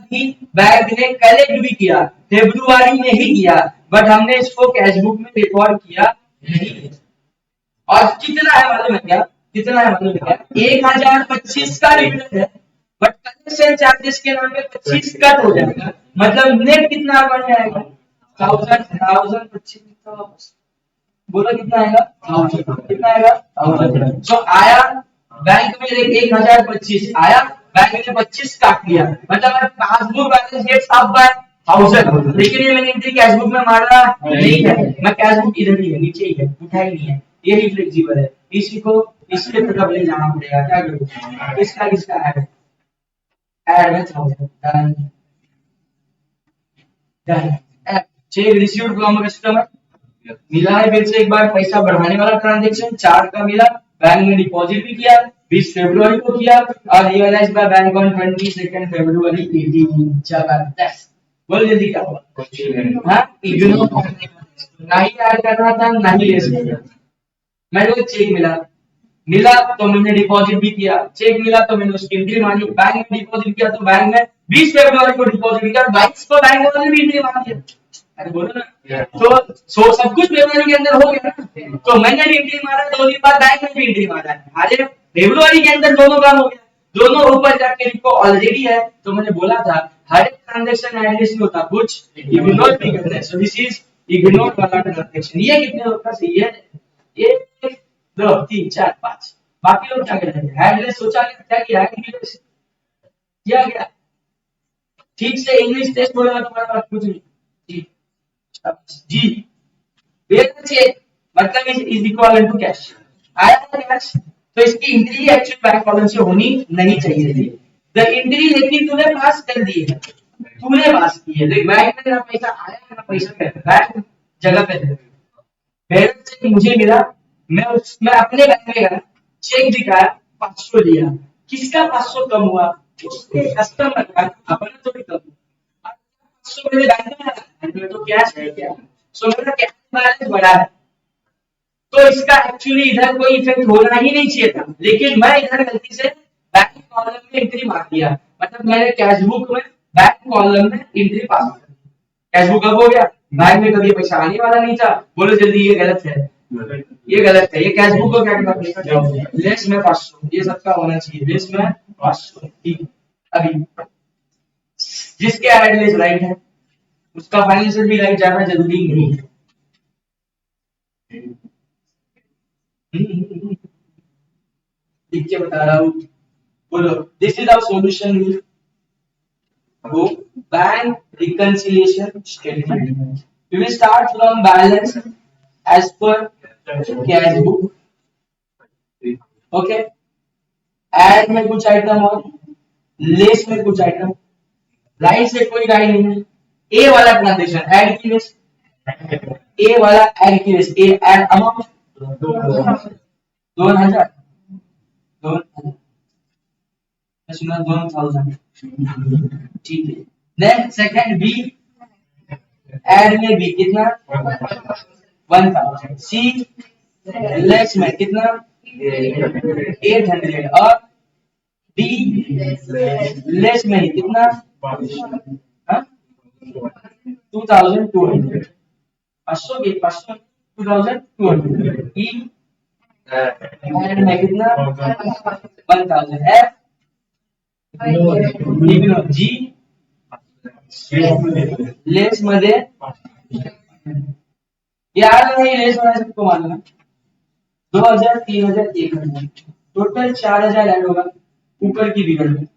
भी बैंक ने कलेक्ट भी किया, फरवरी में ही किया, बट हमने इसको कैश बुक में रिकॉर्ड किया नहीं, और कितना है मालूम है क्या, कितना है मालूम है क्या, 1025 का डिविडेंड है, बट कलेक्शन चार्जेस के नाम पे 25 कट हो जाएगा, मतलब नेट कितना बन जाएगा, 1025 वापस बोलो कितना आएगा, 1000, कितना आएगा 1000, सो आया बैंक में 1025 आया, बैंक ने 25 काट लिया, मतलब passbook balance gets up by 1000, लेकिन ये मैंने एंट्री कैश बुक में मारा नहीं है, मैं कैश बुक इधर ही है, नीचे ही है, उठा ही नहीं है, यही फ्लेक्सिबल है, इसी को इसके तरफ ले जाना पड़ेगा, क्या करूं, इसका किसका ऐड में 1000 done, done, check received from customer, मिला है, फिर से एक बार पैसा बढ़ाने वाला ट्रांजैक्शन 4 का मिला, बैंक ने डिपॉजिट भी किया 20 फरवरी को किया, और रियलाइज बाय बैंक ऑन 22 फरवरी 18, जबरदस्त, बोल जल्दी क्या हुआ, हाँ इग्नोर, ना ही ऐड करना था ना ही लेस करना, मेरे को चेक मिला, मिला तो मैंने डिपॉजिट भी किया, चेक मिला तो मैंने उसकी एंट्री मारी, बैंक ने डिपॉजिट किया तो बैंक ने 20 फरवरी को डिपॉजिट किया, 22 को बैंक वाले भी एंट्री मार दिया, अरे बोलो ना, तो सब कुछ फरवरी के अंदर हो गया ना, तो मैंने भी एंट्री मारा, 2 दिन बाद बैंक ने भी एंट्री मारा है, अरे फरवरी के अंदर दोनों काम हो गया, दोनों ऊपर जाके इनको ऑलरेडी है, तो मैंने बोला था हर एक ट्रांजैक्शन एनालिसिस में होता कुछ इग्नोर भी करते हैं, सो दिस इज इग्नोर वाला ट्रांजैक्शन, ये कितने लोग का सही है, ये 2 3 4 5, बाकी लोग क्या कर रहे हैं, हेडलेस सोचा क्या किया किया गया, ठीक से इंग्लिश टेस्ट बोलेगा तुम्हारे पास कुछ नहीं जी, जी बैलेंस चेक मतलब इज इक्वल टू कैश, आया था कैश, तो इसकी एंट्री एक्चुअली बैंक बैलेंस से होनी नहीं चाहिए थी, द एंट्री लेकिन तूने पास कर दी है, तूने पास की है, देख बैंक में ना पैसा आया ना पैसा गया, बैंक जगह पे है, बैलेंस चेक मुझे मिला, मैं अपने बैंक में गया, चेक दिखाया 500 लिया, किसका 500 कम हुआ, उसके कस्टमर का, अपना तो भी कम, 500 मेरे बैंक में तो कैश है क्या, सो मेरा कैश बैलेंस बढ़ा है, तो इसका एक्चुअली इधर कोई इफेक्ट होना ही नहीं चाहिए था, लेकिन मैं इधर गलती से बैंक कॉलम में एंट्री मार दिया, मतलब मैंने कैश बुक में बैंक कॉलम में एंट्री पास कर दी, कैश बुक अब हो गया, बैंक में कभी पैसा आने वाला नहीं था, बोलो जल्दी ये गलत है, ये गलत है, ये कैश बुक को क्या करना, लेस में 500, ये सबका होना चाहिए, लेस में 500, ठीक, अभी जिसके एड राइट है उसका फाइनेंशियल भी राइट जाना जरूरी नहीं है, लिख के बता रहा हूँ, बोलो दिस इज आवर सॉल्यूशन वो bank reconciliation statement, we will start from balance as per cash book, okay, add में कुछ आइटम और लेस में कुछ आइटम, राइट से कोई राइट नहीं है, ए वाला ट्रांजैक्शन ऐड की लिस्ट, ए वाला ऐड की लिस्ट, ए ऐड अमाउंट 2000, 2000, ठीक है, देन सेकंड बी, ऐड में बी कितना 1000, सी लेस में कितना 800, और डी लेस में कितना 2200, 500 के 500 2200, ई ऐड में कितना 1000, एफ जी लेस मध्ये यार नहीं, लेस वाला सबको मालूम है, 2000 3000 1000 टोटल 4000 ऐड होगा, ऊपर की फिगर में,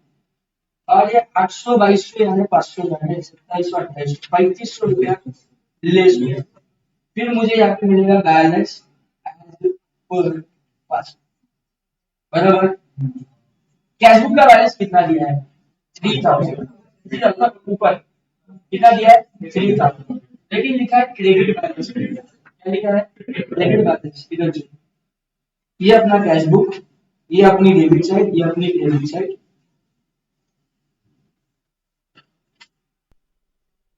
और ये 800 2200 यानी 500 यानी 2700 2800 3500 रुपया लेस हुआ। फिर मुझे यहाँ पे मिलेगा बैलेंस पर पास, बराबर। कैश बुक का बैलेंस कितना दिया है 3000, ऊपर कितना दिया है 3000, लेकिन लिखा है क्रेडिट बैलेंस। क्या लिखा है क्रेडिट बैलेंस। इधर जो ये अपना कैश बुक, ये अपनी डेबिट साइड, ये अपनी क्रेडिट साइड,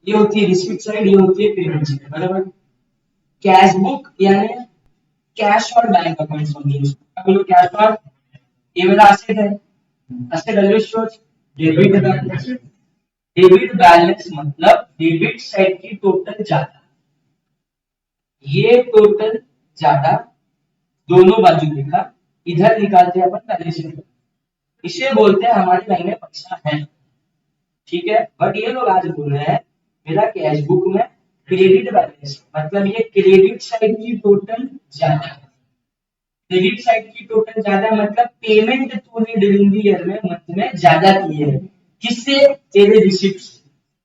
ये होती है रिसीट साइड, ये होती है पेमेंट साइड, बराबर। कैश बुक यानी कैश और बैंक अकाउंट्स होंगे। अब ये कैश और ये वाला एसेट है, asset always shows debit balance. Debit balance मतलब डेबिट साइड की टोटल ज्यादा, ये टोटल ज्यादा दोनों बाजू लिखा, इधर निकालते हैं अपन बैलेंस शीट, इसे बोलते हैं हमारे लाइन में पैसा है, ठीक है। बट ये लोग आज बोल रहे हैं मेरा कैश बुक में क्रेडिट बैलेंस, मतलब ये क्रेडिट साइड की टोटल ज्यादा है। क्रेडिट साइड की टोटल ज्यादा मतलब पेमेंट तूने ड्यूरिंग द ईयर में मंथ में ज्यादा की है, किससे तेरे रिसीट्स।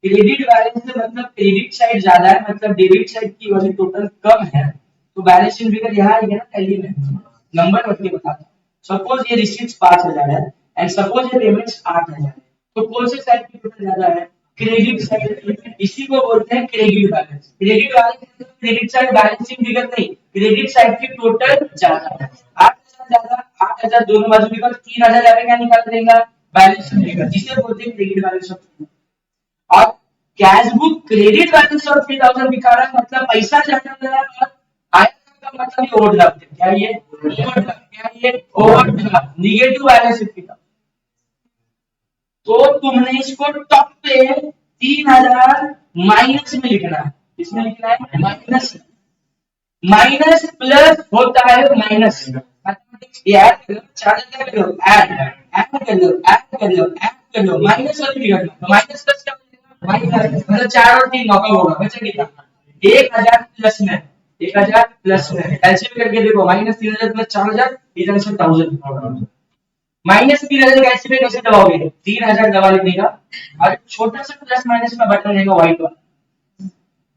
क्रेडिट बैलेंस से मतलब क्रेडिट साइड ज्यादा है, मतलब डेबिट साइड की वाली टोटल कम है, तो बैलेंस शीट फिगर यहाँ आएगा ना टैली में, नंबर रख के बताता हूँ। सपोज ये रिसीट्स 5000 है एंड सपोज ये पेमेंट्स 8000 है, तो कौन से साइड की टोटल ज्यादा है क्रेडिट साइड, इसी को बोलते हैं credit balance. Credit balance credit side balancing figure नहीं, क्रेडिट साइड की टोटल ज्यादा है। 8000 ज्यादा 8000 दोनों बाजू निकाल, 3000 ज्यादा क्या निकाल देगा बैलेंस फिगर, जिसे बोलते हैं क्रेडिट बैलेंस ऑफ। और cash book credit balance of 3000 दिखा रहा है, मतलब पैसा ज्यादा गया और आया का मतलब ये ओवरड्राफ्ट है। क्या ये ओवरड्राफ्ट, क्या ये ओवरड्राफ्ट, निगेटिव बैलेंस शीट। तो तुमने इसको टॉप पे 3000 माइनस में लिखना है, इसमें लिखना है माइनस, माइनस प्लस होता है माइनस, मैथमेटिक्स ऐड कर लो, 4000 कर लो, ऐड कर लो, ऐड कर लो, ऐड कर लो, माइनस वाली फिगर, तो माइनस प्लस क्या बनेगा माइनस, मतलब 4 और 3 नौका होगा, बचा कितना 1000 प्लस में, 1000 प्लस में एलसीएम करके देखो, माइनस 3000 प्लस 4000 इधर से 1000, माइनस 3000 का एलसीएम कैसे दबाओगे 3000 दबा लीजिएगा, और छोटा सा प्लस माइनस का बटन रहेगा व्हाइट वाला,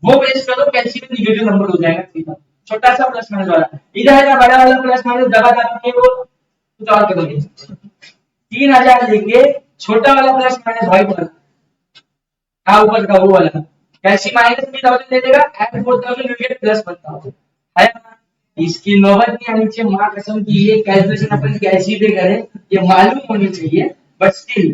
वो प्रेस करो, कैलकुलेट निगेटिव नंबर हो जाएगा सीधा, छोटा सा प्लस माइनस वाला। इधर है बड़ा वाला प्लस माइनस दबा दबा के वो कुछ और करोगे, 3000 लेके छोटा वाला प्लस माइनस व्हाइट वाला, हाँ ऊपर का वो वाला, कैसे माइनस 3000 दे देगा एंड 4000 विल गेट प्लस 1000 है ना। इसकी नौबत नहीं आनी चाहिए, मां कसम की ये कैलकुलेशन अपन कैसे भी करें ये मालूम होनी चाहिए, बट स्टिल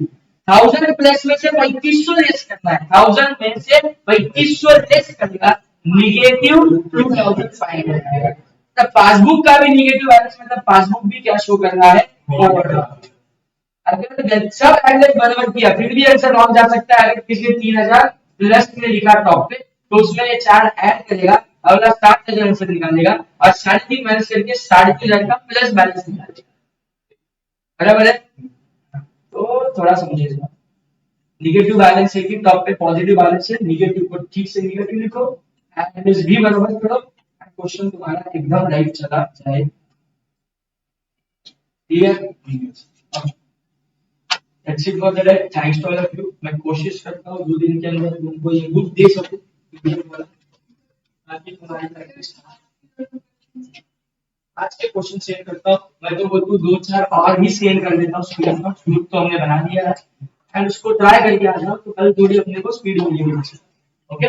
1000 प्लस में से 3500 लेस करना है, 1000 में से 3500 लेस करेगा निगेटिव 2500। तब पासबुक का भी निगेटिव बैलेंस, मतलब पासबुक भी क्या शो करना है ओवरड्राफ्ट। अगर सब एवरेज बराबर किया फिर भी आंसर रॉन्ग जा सकता है, अगर किसी 3000 प्लस में लिखा टॉप पे तो उसमें ये 4 ऐड करेगा, अगला 7000 आंसर निकालेगा और 3.5 माइनस करके 3500 का प्लस बैलेंस निकालेगा, बराबर है। तो थोड़ा समझिएगा, निगेटिव बैलेंस है कि टॉप पे पॉजिटिव बैलेंस है, निगेटिव को ठीक से निगेटिव लिखो एंड इस भी बराबर करो, क्वेश्चन तुम्हारा एकदम राइट चला जाए, clear. That's it for the day. Thanks to all of you. मैं कोशिश करता हूँ 2 दिन के अंदर तुमको ये बुक दे सकूं ताकि तुम्हारी प्रैक्टिस। आज के क्वेश्चन शेयर करता हूँ, मैं तो बोलूँ 2-4 और भी शेयर कर देता हूँ, स्पीड में ग्रुप तो हमने बना दिया है एंड उसको ट्राई करके आ जाओ, तो कल थोड़ी अपने को स्पीड मिलेगी। ओके।